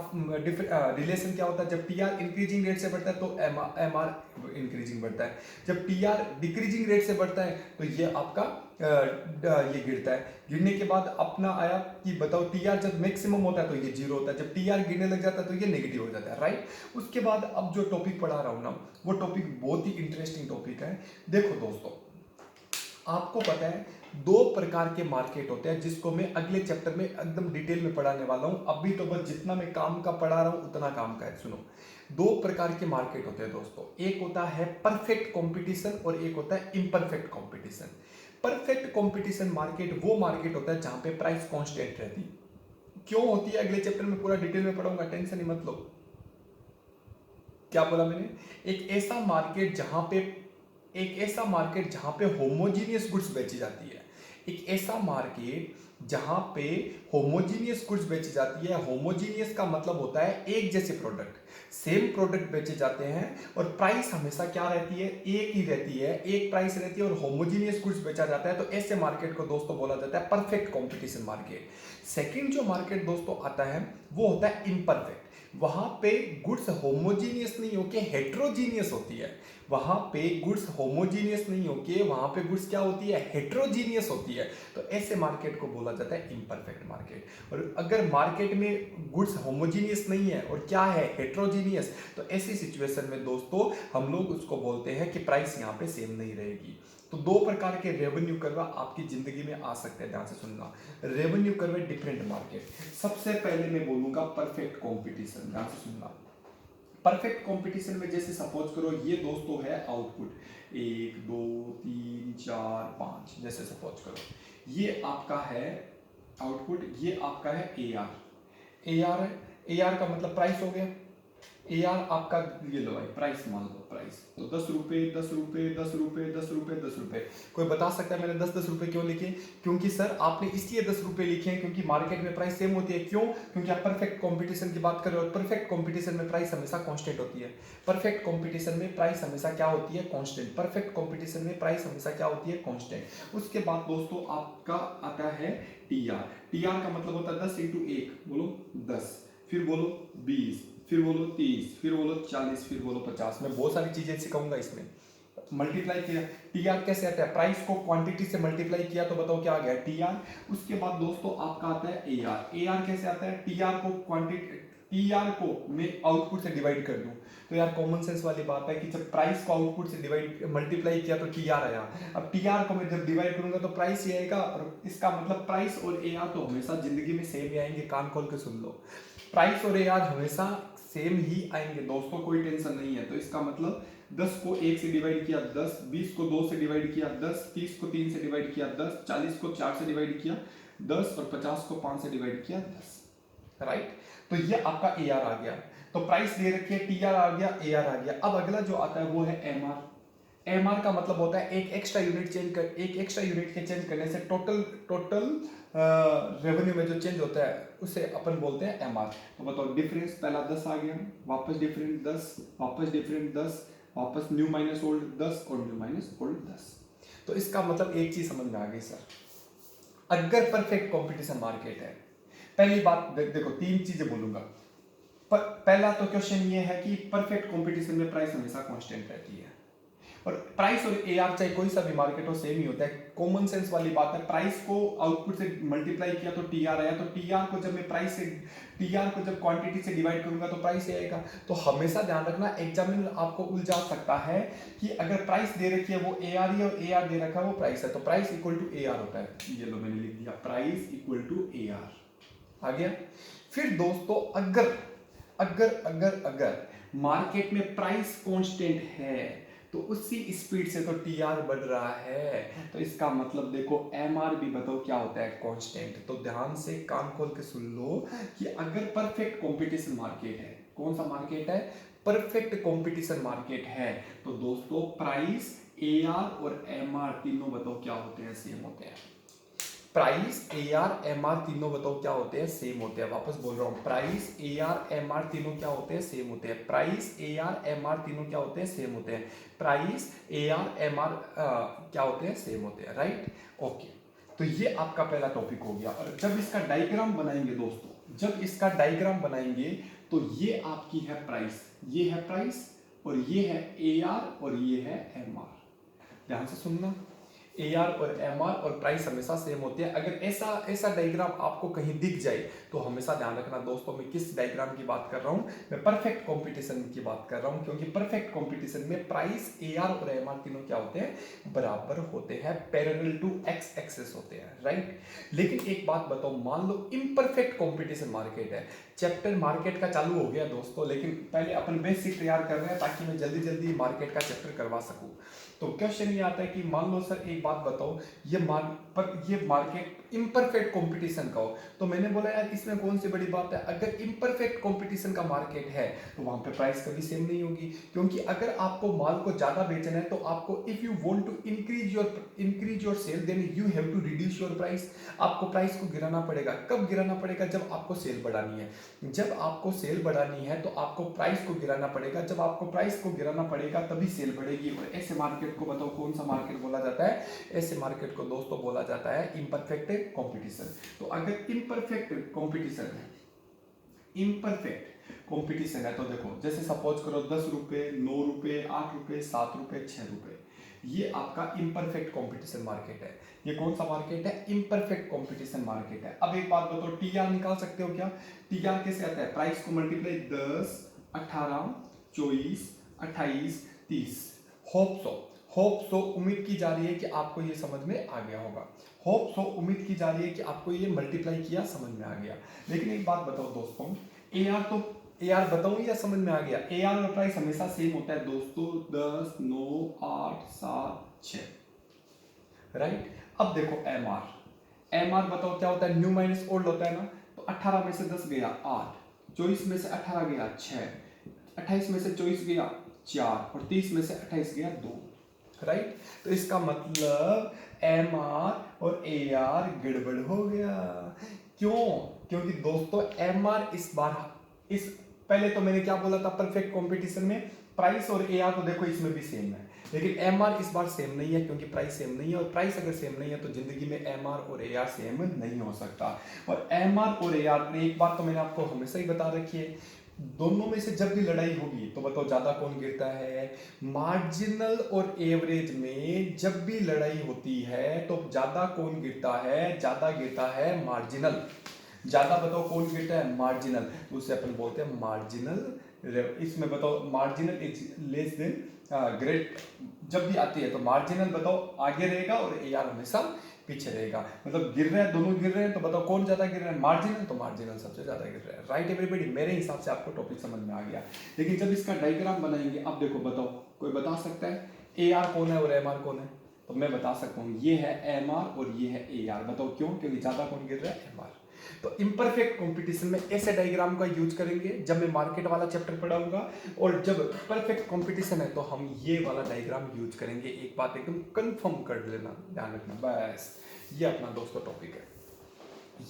रिलेशन क्या होता है, जब टीआर इंक्रीजिंग रेट से बढ़ता है तो एमआर इंक्रीजिंग बढ़ता है, जब टीआर डिक्रीजिंग रेट से बढ़ता है तो ये आपका ये गिरता है। गिरने के बाद अपना आया कि बताओ टीआर जब मैक्सिमम होता है तो ये 0 होता है, जब टीआर गिरने लग जाता है तो ये नेगेटिव हो जाता है, राइट। उसके बाद अब जो टॉपिक पढ़ा रहा हूं ना, वो टॉपिक बहुत ही इंटरेस्टिंग टॉपिक है। देखो दोस्तों, आपको पता है 2 प्रकार के मार्केट होते हैं, जिसको मैं अगले चैप्टर में एकदम डिटेल में पढ़ाने वाला हूं। अभी तो बस जितना मैं काम का पढ़ा रहा हूं उतना काम का है। सुनो, 2 प्रकार के मार्केट होते हैं दोस्तों, एक होता है परफेक्ट कंपटीशन और एक होता है imperfect competition. Perfect competition market वो मार्केट होता है जहां पे प्राइस कांस्टेंट रहती है। क्यों होती है अगले चैप्टर में पूरा डिटेल में पढ़ाऊंगा, टेंशन ही मत लो। क्या बोला मैंने, एक ऐसा मार्केट जहां पे होमोजीनियस गुड्स बेची जाती है, एक ऐसा मार्केट जहां पे होमोजीनियस गुड्स बेची जाती है। होमोजीनियस का मतलब होता है एक जैसे प्रोडक्ट, सेम प्रोडक्ट बेचे जाते हैं और प्राइस हमेशा क्या रहती है, एक ही रहती है, एक प्राइस रहती है और होमोजीनियस गुड्स बेचा जाता है। तो ऐसे मार्केट को दोस्तों बोला जाता है परफेक्ट कंपटीशन मार्केट। सेकंड जो मार्केट दोस्तों आता है वो होता है इम्परफेक्ट। वहां पे गुड्स होमोजीनियस नहीं होके हेट्रोजीनियस होती है, वहां पे गुड्स होमोजीनियस नहीं होके वहां पे गुड्स क्या होती है, हेट्रोजीनियस होती है। तो ऐसे मार्केट को बोला जाता है इम्परफेक्ट मार्केट। और अगर मार्केट में गुड्स होमोजीनियस नहीं है और क्या है, हेट्रोजीनियस, तो ऐसी सिचुएशन में दोस्तों हम लोग उसको बोलते हैं कि प्राइस यहाँ पे सेम नहीं रहेगी। तो दो प्रकार के रेवेन्यू कर्व आपकी जिंदगी में आ सकते हैं, ध्यान से सुनना। Revenue curve different market. सबसे पहले मैं बोलूंगा परफेक्ट कंपटीशन, ध्यान से सुनना। परफेक्ट कंपटीशन में जैसे सपोज करो ये दोस्तों है आउटपुट 1 2 3 4 5, जैसे सपोज करो ये आपका है आउटपुट, ये आपका है AR। AR का मतलब प्राइस हो गया। AR आपका ये लो भाई प्राइस, मान लो प्राइस तो 10 रुपये 10 रुपये 10 रुपये 10 रुपये 10 रुपये। कोई बता सकता है मैंने 10 रुपये क्यों लिखे? क्योंकि सर आपने इसलिए 10 रुपये लिखे हैं क्योंकि मार्केट में प्राइस सेम होती है। क्यों? क्योंकि आप परफेक्ट कंपटीशन की बात कर रहे हो और परफेक्ट कंपटीशन में प्राइस हमेशा कांस्टेंट होती है। परफेक्ट कंपटीशन में प्राइस हमेशा क्या होती है? कांस्टेंट। परफेक्ट कंपटीशन में प्राइस हमेशा क्या होती है? कांस्टेंट। उसके बाद दोस्तों आपका आता है TR। TR का मतलब होता है 10 × 1, बोलो 10, फिर बोलो 20, फिर बोलो 30, फिर बोलो 40, फिर बोलो 50। मैं बहुत सारी चीजें सिखाऊंगा इसमें। मल्टीप्लाई किया, TR कैसे आता है? प्राइस को क्वांटिटी से मल्टीप्लाई किया तो बताओ क्या आ गया? TR। उसके बाद दोस्तों आपका आता है AR। AR कैसे आता है? TR को क्वांटिटी, TR को मैं आउटपुट से डिवाइड कर दूं तो यार कॉमन सेंस वाली बात है कि जब प्राइस को आउटपुट से डिवाइड मल्टीप्लाई किया तो TR आया। अब TR को मैं जब डिवाइड करूंगा तो प्राइस ही आएगा। और इसका मतलब प्राइस और AR तो हमेशा जिंदगी में सेम ही आएंगे, कान खोल के सुन लो। प्राइस और AR हमेशा सेम ही आएंगे दोस्तों, कोई टेंशन नहीं है। तो इसका मतलब 10 को 1 से डिवाइड किया 10, 20 को 2 से डिवाइड किया 10, 30 को 3 से डिवाइड किया 10, 40 को 4 से डिवाइड किया 10 और 50 को 5 से डिवाइड किया 10, राइट। तो ये आपका AR आ गया। तो प्राइस दे रखी है, TR आ गया, AR आ गया। अब अगला जो आता है वो है MR। MR का मतलब होता है एक एक्स्ट्रा यूनिट के चेंज करने से टोटल रेवेन्यू में जो चेंज होता है उसे अपन बोलते हैं MR। तो बताओ डिफरेंस, पहला 10 आ गया, वापस डिफरेंट 10, वापस डिफरेंट 10, वापस न्यू माइनस ओल्ड 10 और न्यू माइनस ओल्ड 10। तो इसका मतलब एक चीज समझ में आ गई सर, अगर परफेक्ट कंपटीशन मार्केट है, पहली बात देखो 3 चीजें बोलूंगा। पहला तो क्वेश्चन ये है कि परफेक्ट कंपटीशन में प्राइस हमेशा कांस्टेंट रहती है और प्राइस और AR चाहे कोई सा भी मार्केट हो सेम ही होता है। कॉमन सेंस वाली बात है। प्राइस को आउटपुट से मल्टीप्लाई किया तो TR आया, तो TR को जब मैं प्राइस से, TR को जब क्वांटिटी से डिवाइड करूंगा तो प्राइस आएगा। तो हमेशा ध्यान रखना, एग्जामिनर आपको उलझा सकता है कि अगर प्राइस दे रखी है वो AR है और AR दे रखा है वो प्राइस है, तो प्राइस इक्वल टू AR होता है। ये लो मैंने लिख दिया, प्राइस इक्वल टू AR आ गया। फिर दोस्तों अगर अगर अगर अगर मार्केट में प्राइस कांस्टेंट है तो उसी स्पीड से तो TR बढ़ रहा है, तो इसका मतलब देखो MR भी बताओ क्या होता है? कांस्टेंट। तो ध्यान से कान खोल के सुन लो कि अगर परफेक्ट कंपटीशन मार्केट है, कौन सा मार्केट है? परफेक्ट कंपटीशन मार्केट है, तो दोस्तों प्राइस, AR और MR तीनों बताओ क्या होते हैं? सेम होते हैं। प्राइस, AR, MR तीनों बताओ क्या होते हैं? सेम होते हैं। वापस बोल रहा हूं, प्राइस, AR, MR तीनों क्या होते हैं? सेम होते हैं। प्राइस, AR, MR तीनों क्या होते हैं? सेम होते हैं। प्राइस, AR, MR क्या होते हैं? सेम होते हैं, राइट। ओके, तो ये आपका पहला टॉपिक हो गया। और जब इसका डायग्राम बनाएंगे दोस्तों, जब इसका डायग्राम बनाएंगे तो ये आपकी है प्राइस, ये है प्राइस और ये है AR और ये है MR। ध्यान से सुनना, AR और MR और प्राइस हमेशा सेम होती है। अगर ऐसा डायग्राम आपको कहीं दिख जाए तो हमेशा ध्यान रखना दोस्तों, मैं किस डायग्राम की बात कर रहा हूं? मैं परफेक्ट कंपटीशन की बात कर रहा हूं, क्योंकि परफेक्ट कंपटीशन में प्राइस, AR और MR तीनों क्या होते हैं? बराबर होते हैं, पैरेलल टू एक्स एक्सिस होते हैं, राइट। लेकिन एक बात बताओ, मान लो इम्परफेक्ट कंपटीशन मार्केट है। चैप्टर मार्केट का चालू हो गया दोस्तों, लेकिन पहले अपन बेसिक तैयार कर रहे हैं ताकि मैं जल्दी जल्दी मार्केट का चैप्टर करवा सकूं। तो क्वेश्चन ये आता है कि मान लो सर एक बात बताओ, ये मार्केट इम्परफेक्ट कंपटीशन का हो, तो मैंने बोला यार इसमें कौन सी बड़ी बात है? अगर इम्परफेक्ट कंपटीशन का मार्केट है तो वहां पे प्राइस कभी सेम नहीं होगी, क्योंकि अगर आपको माल को ज्यादा बेचना है तो आपको, if you want to increase your sale, then you have to reduce your price. आपको प्राइस को गिराना पड़ेगा। कब गिराना पड़ेगा? जब आपको सेल बढ़ानी है। जब आपको सेल बढ़ानी है तो आपको प्राइस को गिराना पड़ेगा। जब आपको प्राइस को गिराना पड़ेगा तभी सेल बढ़ेगी। और ऐसे मार्केट को बताओ कौन सा मार्केट बोला जाता है? ऐसे मार्केट को दोस्तों बोला जाता है इम्परफेक्ट कंपटीशन। तो अगर इम्परफेक्ट कंपटीशन है, इम्परफेक्ट कंपटीशन है तो देखो, जैसे सपोज करो 10 रुपए, 9 रुपए, 8 रुपए, 7 रुपए, 6 रुपए, ये आपका इम्परफेक्ट कंपटीशन मार्केट है। ये कौन सा मार्केट है? इम्परफेक्ट कंपटीशन मार्केट है। अब एक बात बताओ, TR निकाल सकते हो क्या? TR कैसे आता है? प्राइस को मल्टीप्लाई 10, 18, 24, 28, 30। होप सो, उम्मीद की जा रही है कि आपको ये समझ में आ गया होगा। होप सो, उम्मीद की जा रही है कि आपको ये मल्टीप्लाई किया समझ में आ गया। लेकिन एक बात बताओ दोस्तों, ए आर बताऊं या समझ में आ गया? ए आर और प्राइस हमेशा सेम होता है दोस्तों, 10, 9, 8, 7, 6, राइट। अब देखो एम आर बताओ क्या होता है? न्यू माइनस ओल्ड होता है ना। तो 18 में से 10 गया 8, 24 में से 18 गया 6, 28 में से 24 गया 4 और 30 में से 28 गया 2, राइट। तो इसका मतलब एम आर और ए आर गड़बड़ हो गया। क्यों? क्योंकि दोस्तों एम आर इस पहले तो मैंने क्या बोला था परफेक्ट कंपटीशन में, प्राइस और ए आर तो देखो इसमें भी सेम है, लेकिन एम आर इस बार सेम नहीं है क्योंकि प्राइस सेम नहीं है, और प्राइस अगर सेम नहीं है तो जिंदगी में एम आर और ए आर सेम नहीं हो सकता। और एम आर और ए आर, एक बात तो मैंने आपको हमेशा ही बता रखी है, दोनों में से जब भी लड़ाई होगी तो बताओ ज्यादा कौन गिरता है? मार्जिनल और एवरेज में जब भी लड़ाई होती है तो ज्यादा कौन गिरता है? ज्यादा गिरता है मार्जिनल। ज्यादा बताओ कौन गिरता है? मार्जिनल। उसे अपन बोलते हैं मार्जिनल। इसमें बताओ marginal is less than great जब भी आती है तो मार्जिनल बताओ आगे रहेगा और ए आर हमेशा पीछे रहेगा। मतलब गिर रहे हैं, दोनों गिर रहे हैं, तो बताओ कौन ज्यादा गिर रहा है? मार्जिनल। तो मार्जिनल सबसे ज्यादा गिर रहा है, राइट एवरीबॉडी। मेरे हिसाब से आपको टॉपिक समझ में आ गया। लेकिन जब इसका डायग्राम बनाएंगे, अब देखो बताओ कोई बता सकता है ए आर कौन है और एम आर कौन है? तो मैं बता सकता हूँ, ये है एम आर और ये है ए आर। बताओ क्यों? क्योंकि ज्यादा कौन गिर रहा है? M R. तो इम्परफेक्ट कंपटीशन में ऐसे डायग्राम का यूज करेंगे जब मैं मार्केट वाला चैप्टर पढ़ाऊंगा, और जब परफेक्ट कंपटीशन है तो हम ये वाला डायग्राम यूज करेंगे। एक बात एकदम कंफर्म कर लेना, ध्यान रखना बस। ये अपना दोस्तों टॉपिक है,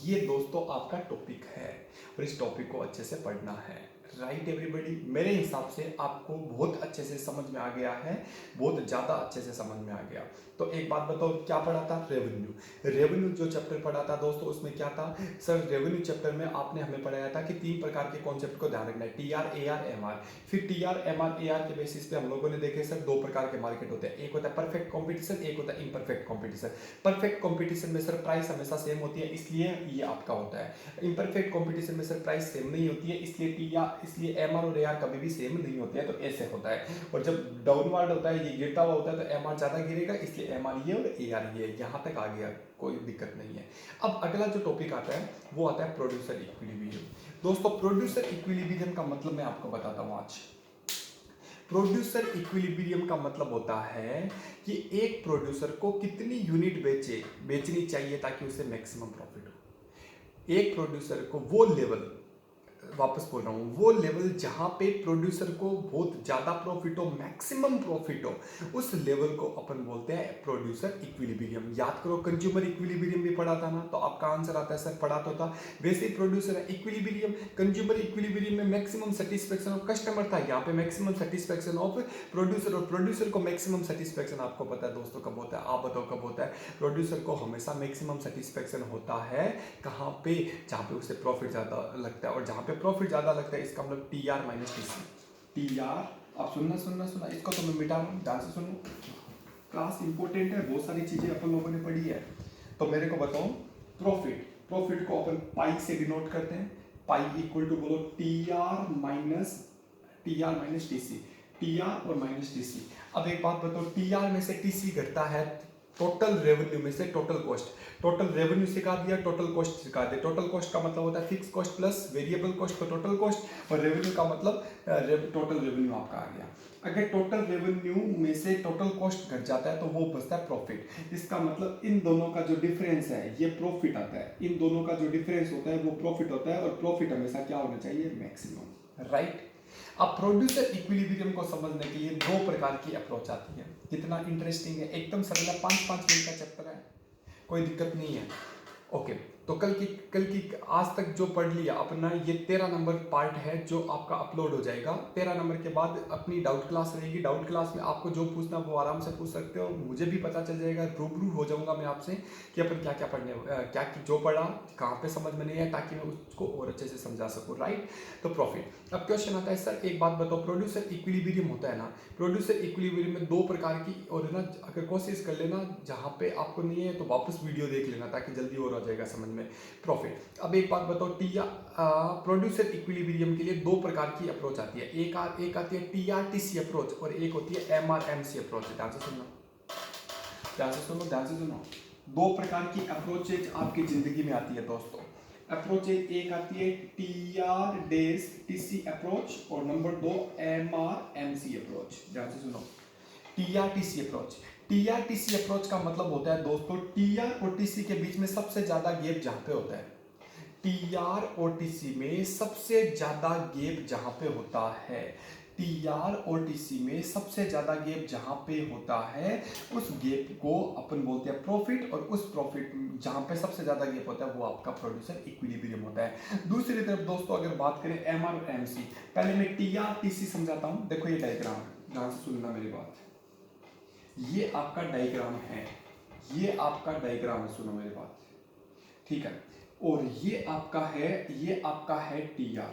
ये दोस्तों आपका टॉपिक है और इस टॉपिक को अच्छे से पढ़ना है, राइट एवरीबॉडी। मेरे हिसाब से आपको बहुत अच्छे से समझ में आ गया है, बहुत ज़्यादा अच्छे से समझ में आ गया। तो एक बात बताओ, क्या पढ़ा था? रेवेन्यू जो चैप्टर पढ़ा था दोस्तों, उसमें क्या था सर? रेवेन्यू चैप्टर में आपने हमें पढ़ाया था कि 3 प्रकार के कॉन्सेप्ट को ध्यान रखना है, T R, A R, M R. फिर T R, M R, A R के बेसिस पे हम लोगों ने देखे सर 2 प्रकार के मार्केट होते हैं, एक होता है परफेक्ट कॉम्पिटिशन, एक होता है इम्परफेक्ट कॉम्पिटिशन। परफेक्ट कॉम्पिटिशन में सर प्राइस हमेशा सेम होती है, इसलिए ये आपका होता है। इम्परफेक्ट कॉम्पिटिशन में सर प्राइस सेम नहीं होती है, इसलिए एम आर और ए आर कभी भी सेम नहीं होते हैं, तो ऐसे होता है। और जब डाउनवर्ड होता है, ये गिरता हुआ होता है, तो एम आर ज्यादा गिरेगा, इसलिए एम आर ये और ए आर ये। यहाँ तक आ गया, कोई दिक्कत नहीं है। अब अगला जो टॉपिक आता है वो आता है प्रोड्यूसर इक्विलिब्रियम। दोस्तों प्रोड्यूसर इक्विलिब्रियम का मतलब मैं आपको बताता हूँ आज। प्रोड्यूसर इक्विलिब्रियम का मतलब होता है कि एक प्रोड्यूसर को कितनी यूनिट बेचनी चाहिए ताकि उसे मैक्सिमम प्रॉफिट हो। एक प्रोड्यूसर को वो लेवल, वापस बोल रहा हूँ, वो लेवल जहाँ पे प्रोड्यूसर को बहुत ज़्यादा प्रॉफिट हो, मैक्सिमम प्रॉफिट हो, उस लेवल को अपन बोलते हैं प्रोड्यूसर इक्विलिब्रियम। याद करो कंज्यूमर इक्विलिब्रियम भी पढ़ा था ना, तो आपका आंसर आता है सर पढ़ा तो था। वैसे ही प्रोड्यूसर इक्विलिब्रियम, कंज्यूमर इक्विलिब्रियम में मैक्सिमम सेटिस्फेक्शन ऑफ कस्टमर था, यहाँ पे मैक्सिमम सेटिस्फेक्शन ऑफ प्रोड्यूसर। और प्रोड्यूसर को मैक्सिमम सेटिस्फेक्शन आपको पता है दोस्तों कब होता है? आप बताओ कब होता है? प्रोड्यूसर को हमेशा मैक्सिमम सेटिस्फेक्शन होता है कहाँ पे? जहाँ पे उसे प्रॉफिट ज़्यादा लगता है, और जहाँ पे प्रॉफिट ज्यादा लगता है इसका मतलब T R minus T C. T R, अब सुनना इसको तो मैं मिटा रहा हूँ, ध्यान से सुनो, क्लास इंपॉर्टेंट है, बहुत सारी चीजें अपन लोगों ने पढ़ी है। तो मेरे को बताओ प्रॉफिट को अपन पाई से डिनोट करते हैं। पाई इक्वल टू बोलो T R minus T C, T R और माइनस टी सी। अब एक बात बताओ, टी आर में से टी सी घटता है टोटल रेवेन्यू में से टोटल कॉस्ट। टोटल रेवेन्यू सिखा दिया, टोटल कॉस्ट सिखा दिया। टोटल कॉस्ट का मतलब होता है fix cost plus variable cost तो टोटल कॉस्ट, और रेवेन्यू का मतलब टोटल रेवेन्यू आपका आ गया। अगर टोटल रेवेन्यू में से टोटल कॉस्ट घट जाता है तो वो बचता है प्रॉफिट। इसका मतलब इन दोनों का जो डिफरेंस है ये प्रॉफिट आता है, इन दोनों का जो डिफरेंस होता है वो प्रॉफिट होता है, और प्रॉफिट हमेशा क्या होना चाहिए? Maximum, right. अब प्रोड्यूसर इक्विलिब्रियम को समझने के लिए 2 प्रकार की अप्रोच आती है। कितना इंटरेस्टिंग है, एकदम सरल है, 5-5 मिनट का चैप्टर है, कोई दिक्कत नहीं है। ओके, तो कल की आज तक जो पढ़ लिया अपना, ये 13 नंबर पार्ट है जो आपका अपलोड हो जाएगा। 13 नंबर के बाद अपनी डाउट क्लास रहेगी। डाउट क्लास में आपको जो पूछना वो आराम से पूछ सकते हो, मुझे भी पता चल जाएगा, रूबरू हो जाऊंगा मैं आपसे कि अपन क्या क्या पढ़ने, क्या जो पढ़ा कहाँ पे समझ में नहीं है, ताकि मैं उसको और अच्छे से समझा सकूँ, राइट। तो प्रॉफिट। अब क्वेश्चन आता है सर एक बात बताओ, प्रोड्यूसर इक्विलिब्रियम होता है ना, प्रोड्यूसर इक्विलिब्रियम में 2 प्रकार की, और ना अगर कोशिश कर लेना जहाँ पे आपको नहीं है तो वापस वीडियो देख लेना ताकि जल्दी और आ जाएगा समझ में। में प्रॉफिट। अब एक बात बताओ, प्रोड्यूसर इक्विलिब्रियम के लिए दो प्रकार की अप्रोच आती है, एक आती है TRTC अप्रोच और एक होती है MRMC अप्रोच। ध्यान से सुनना, ध्यान से सुनो, ध्यान से सुनो। दो प्रकार की अप्रोचेज आपकी जिंदगी में आती है दोस्तों। अप्रोच एक आती है TRTC अप्रोच और नंबर 2 MRMC अप्रोच। ध्यान से सुनो, TRTC अप्रोच। TRTC अप्रोच का मतलब होता है दोस्तों, TR और TC के बीच में सबसे ज्यादा गैप जहां पे होता है, TR और TC में सबसे ज्यादा गैप जहां पे होता है, TR और TC में सबसे ज्यादा गैप जहां पे होता है, उस गैप को अपन बोलते हैं प्रॉफिट, और उस प्रॉफिट जहां पे सबसे ज्यादा गैप होता है वो आपका प्रोड्यूसर इक्विलिब्रियम होता है। दूसरी तरफ दोस्तों अगर बात करें MRMC, पहले मैं TRTC समझाता हूं। देखो ये डायग्राम, ध्यान से सुनना मेरी बात। ये आपका डायग्राम है, ये आपका डायग्राम है, सुनो मेरी बात, ठीक है। और ये आपका है TR,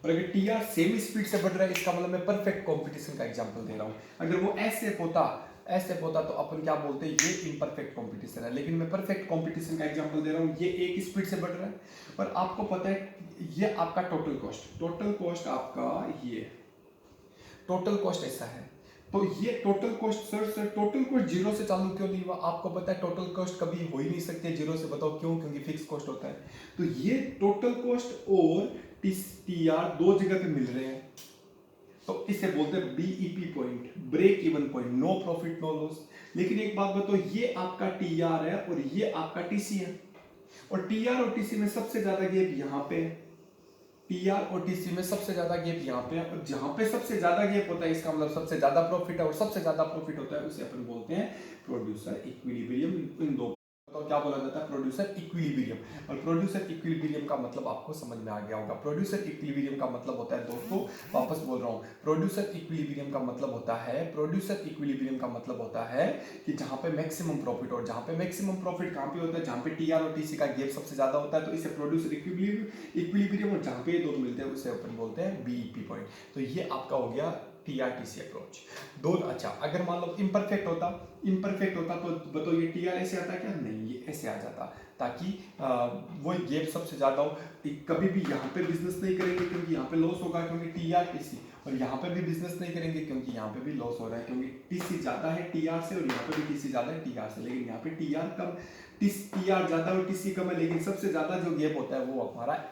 और अगर TR सेम स्पीड से बढ़ रहा है इसका मतलब मैं परफेक्ट कंपटीशन का एग्जांपल दे रहा हूं। अगर वो ऐसे होता तो अपन क्या बोलते, ये इम्परफेक्ट कंपटीशन है, लेकिन मैं परफेक्ट कंपटीशन का एग्जांपल दे रहा हूं। ये एक स्पीड से बढ़ रहा है, और आपको पता है ये आपका टोटल कॉस्ट आपका, ये टोटल कॉस्ट ऐसा है। तो ये total cost, sir total cost zero से चालू क्यों नहीं हुआ? आपको पता है टोटल कॉस्ट कभी हो ही नहीं सकते जीरो से, बताओ क्यों? क्योंकि फिक्स कॉस्ट होता है। तो ये टोटल कॉस्ट और TR दो जगह पे मिल रहे हैं, तो इसे बोलते हैं BEP point, break even point, no profit no loss. लेकिन एक बात बताओ, ये आपका TR है और ये आपका TC है, और TR और TC में सबसे ज्यादा गैप यहाँ पे है, TR और TC में सबसे ज्यादा गैप यहाँ पे है, और जहां पे सबसे ज्यादा गैप होता है इसका मतलब सबसे ज्यादा प्रॉफिट है, और सबसे ज्यादा प्रॉफिट होता है उसे अपन बोलते हैं प्रोड्यूसर इक्विलिब्रियम। इन दो तो क्या बोला जाता है, प्रोड्यूसर इक्विलिब्रियम। और प्रोड्यूसर इक्विलिब्रियम का मतलब आपको समझ में आ गया होगा। प्रोड्यूसर इक्विलिब्रियम का मतलब होता है दोस्तों, वापस बोल रहा हूँ, प्रोड्यूसर इक्विलिब्रियम का मतलब होता है, प्रोड्यूसर इक्विलिब्रियम का मतलब होता है कि जहां पे मैक्सिमम प्रॉफिट, और जहां पे मैक्सिमम प्रॉफिट कहां पे होता है, जहां पे TR और TC का गैप सबसे ज्यादा होता है, तो इसे प्रोड्यूसर इक्विलिब्रियम, और जहां पे ये दोनों मिलते हैं उसे अपन बोलते हैं BEP पॉइंट। तो ये आपका हो गया TRTC अप्रोच। दोनों, अच्छा अगर मान लो इम्परफेक्ट होता तो बताओ ये TR ऐसे आता क्या? नहीं, ये ऐसे आ जाता, ताकि वो गैप सबसे ज्यादा हो। कभी भी यहाँ पे बिजनेस नहीं करेंगे क्योंकि यहाँ पे लॉस होगा, क्योंकि TRTC, और यहाँ पे भी बिजनेस नहीं करेंगे क्योंकि यहाँ पे भी लॉस हो रहा है, क्योंकि TC ज्यादा है TR से, और यहाँ पे भी TC ज्यादा है TR से। लेकिन यहाँ पे TR कम, TR ज्यादा और TC कम है, लेकिन सबसे ज्यादा जो गैप होता है वो हमारा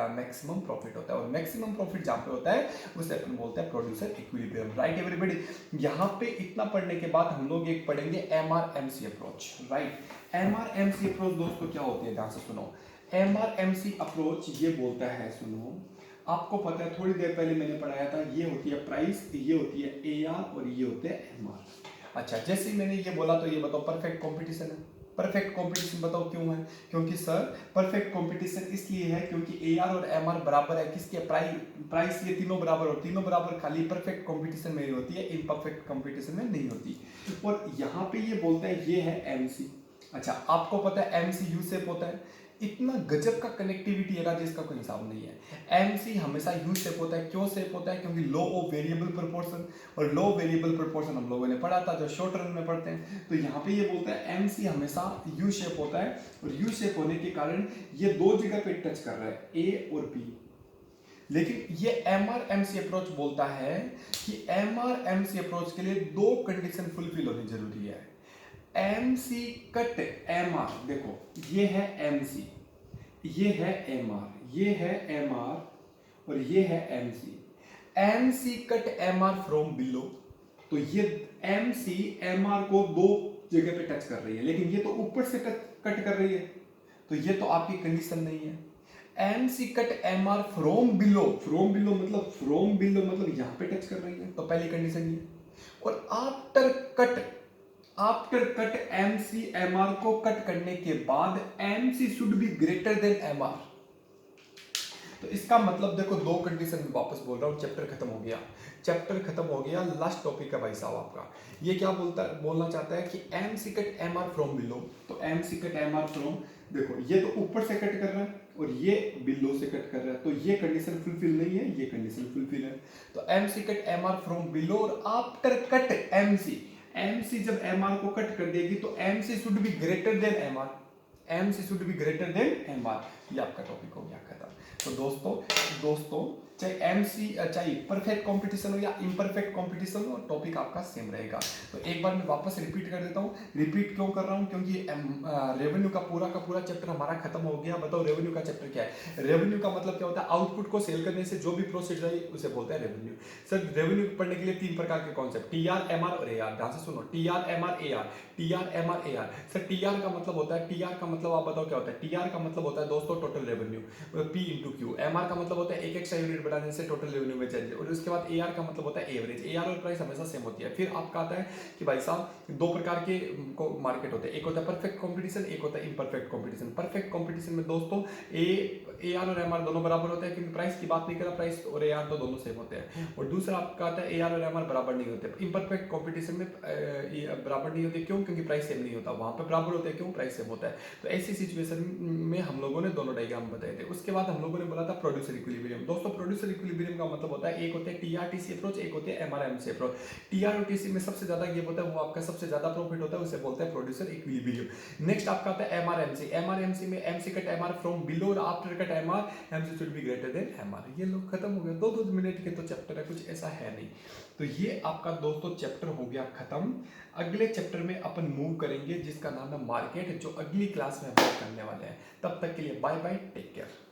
मैक्सिमम प्रॉफिट होता है, और मैक्सिमम प्रॉफिट जहां पे होता है उसे अपन बोलते हैं प्रोड्यूसर इक्विलिब्रियम। Right everybody? यहाँ पे इतना पढ़ने के बाद हम लोग एक पढ़ेंगे MRMC approach. Right, MRMC approach दोस्तों क्या होती है, ध्यान से सुनो। MRMC अप्रोच ये बोलता है, सुनो, आपको पता है थोड़ी देर पहले मैंने पढ़ाया था, ये होती है प्राइस, ये होती है AR, और ये होते हैं MR। अच्छा, जैसे ही मैंने ये बोला तो ये बताओ परफेक्ट कॉम्पिटिशन है। परफेक्ट कंपटीशन बताओ क्यों है? क्योंकि सर परफेक्ट कंपटीशन इसलिए है क्योंकि AR और MR बराबर है किसके? प्राइस ये तीनों बराबर, और तीनों बराबर खाली परफेक्ट कंपटीशन में ही होती है, इम्परफेक्ट कंपटीशन में नहीं होती। और यहाँ पे ये बोलता है ये है MC। अच्छा, आपको पता है MC U शेप होता है, इतना गजब का कनेक्टिविटी है ना जिसका कोई हिसाब नहीं है। MC हमेशा U शेप होता है, क्यों शेप होता है? क्योंकि लॉ ऑफ वेरिएबल प्रोपोर्शन, और लॉ वेरिएबल प्रोपोर्शन हम लोगों ने पढ़ा था जो शॉर्ट रन में पढ़ते हैं। तो यहाँ पे ये बोलता है MC हमेशा U शेप होता है, और U शेप होने के कारण ये दो जगह पे टच कर रहा है, A और B। लेकिन ये MRMC अप्रोच बोलता है कि MRMC अप्रोच के लिए दो कंडीशन फुलफिल होनी जरूरी है। MC कट MR, देखो ये है MC, ये है MR, ये है MR, और ये है MC। MC cut MR from below, तो ये MC MR को दो जगह पे टच कर रही है, लेकिन ये तो ऊपर से कट कर रही है, तो ये तो आपकी कंडीशन नहीं है। MC cut MR from below, from below मतलब यहां पे टच कर रही है, तो पहली कंडीशन ये। और आफ्टर कट MC MR को कट करने के बाद MC should be greater than MR। तो इसका मतलब देखो, दो कंडीशन में वापस बोल रहा हूं, चैप्टर खत्म हो गया, लास्ट टॉपिक है भाई साहब आपका। ये क्या बोलना चाहता है कि MC cut MR from below, तो MC कट MR फ्रॉम, देखो ये तो ऊपर से कट कर रहा है और ये बिलो से कट कर रहा है, तो ये कंडीशन फुलफिल नहीं है, ये कंडीशन फुलफिल है। तो MC cut MR from below, और आफ्टर कट MC जब MR को कट कर देगी तो MC should be greater than MR। M C should be greater than M R, ये आपका टॉपिक हो गया खत्म। तो दोस्तों चाहे एम सी चाहे परफेक्ट कंपटीशन हो या इम्परफेक्ट कंपटीशन हो, टॉपिक आपका सेम रहेगा। तो एक बार मैं वापस रिपीट कर देता हूँ। रिपीट क्यों कर रहा हूँ? क्योंकि रेवेन्यू का पूरा चैप्टर हमारा खत्म हो गया। बताओ रेवेन्यू का चैप्टर क्या है? रेवेन्यू का मतलब क्या होता है? आउटपुट को सेल करने से जो भी प्रोसीड रही उसे बोलते हैं रेवेन्यू। सर रेवेन्यू पढ़ने के लिए 3 प्रकार के concept, T R, M R और ए आर। ध्यान से सुनो, T R, M R, A R. T R, M R, A R. Sir T R का मतलब होता है, टी आर का मतलब आप बताओ क्या होता है? टी आर का मतलब होता है दोस्तों total revenue, P into Q. M R का मतलब होता है एक एक्स्ट्रा यूनिट बढ़ाने से टोटल रेवेन्यू में चेंज। और उसके बाद ए आर का मतलब होता है एवरेज। ए आर और प्राइस हमेशा सेम होती है। फिर आपका आता है कि भाई साहब 2 प्रकार के मार्केट होते हैं, एक होता है परफेक्ट कंपटीशन, एक होता है इम्परफेक्ट कंपटीशन। परफेक्ट कंपटीशन में दोस्तों ए आर और एम आर दोनों बराबर होते हैं, क्योंकि प्राइस की बात नहीं करा, प्राइस और ए आर तो दोनों सेम होते हैं। और दूसरा आपका आता है ए आर और एम आर बराबर नहीं होते। इम्परफेक्ट कंपटीशन में बराबर नहीं होते, क्यों? क्योंकि प्राइस सेम नहीं होता। वहां पर बराबर होते हैं, क्यों? प्राइस सेम होता है। तो ऐसी सिचुएशन में हम लोगों ने दोनों डायग्राम बताए थे। उसके बाद हम लोगों ने बोला था प्रोड्यूसर इक्विलिब्रियम। दोस्तों प्रोड्यूसर इक्विलिब्रियम का मतलब होता है, एक होते हैं टीआरटीसी अप्रोच, एक होते हैं एमआरएमसी अप्रोच। टीआरटीसी में सबसे ज्यादा ये होता है, वो आपका सबसे ज्यादा प्रॉफिट होता है, उसे बोलते हैं प्रोड्यूसर इक्विलिब्रियम। नेक्स्ट आपका आता है एमआरएमसी। एमआरएमसी में MC cut MR from below और after cut MR, MC should be greater than MR. ये लोग खत्म हो गया। 2-2 मिनट के तो चैप्टर है, कुछ ऐसा है नहीं। तो ये आपका दोस्तों चैप्टर हो गया खत्म। अगले चैप्टर में अपन मूव करेंगे जिसका नाम है मार्केट, जो अगली क्लास में हम करने वाले हैं। तब तक के लिए बाय बाय, टेक केयर।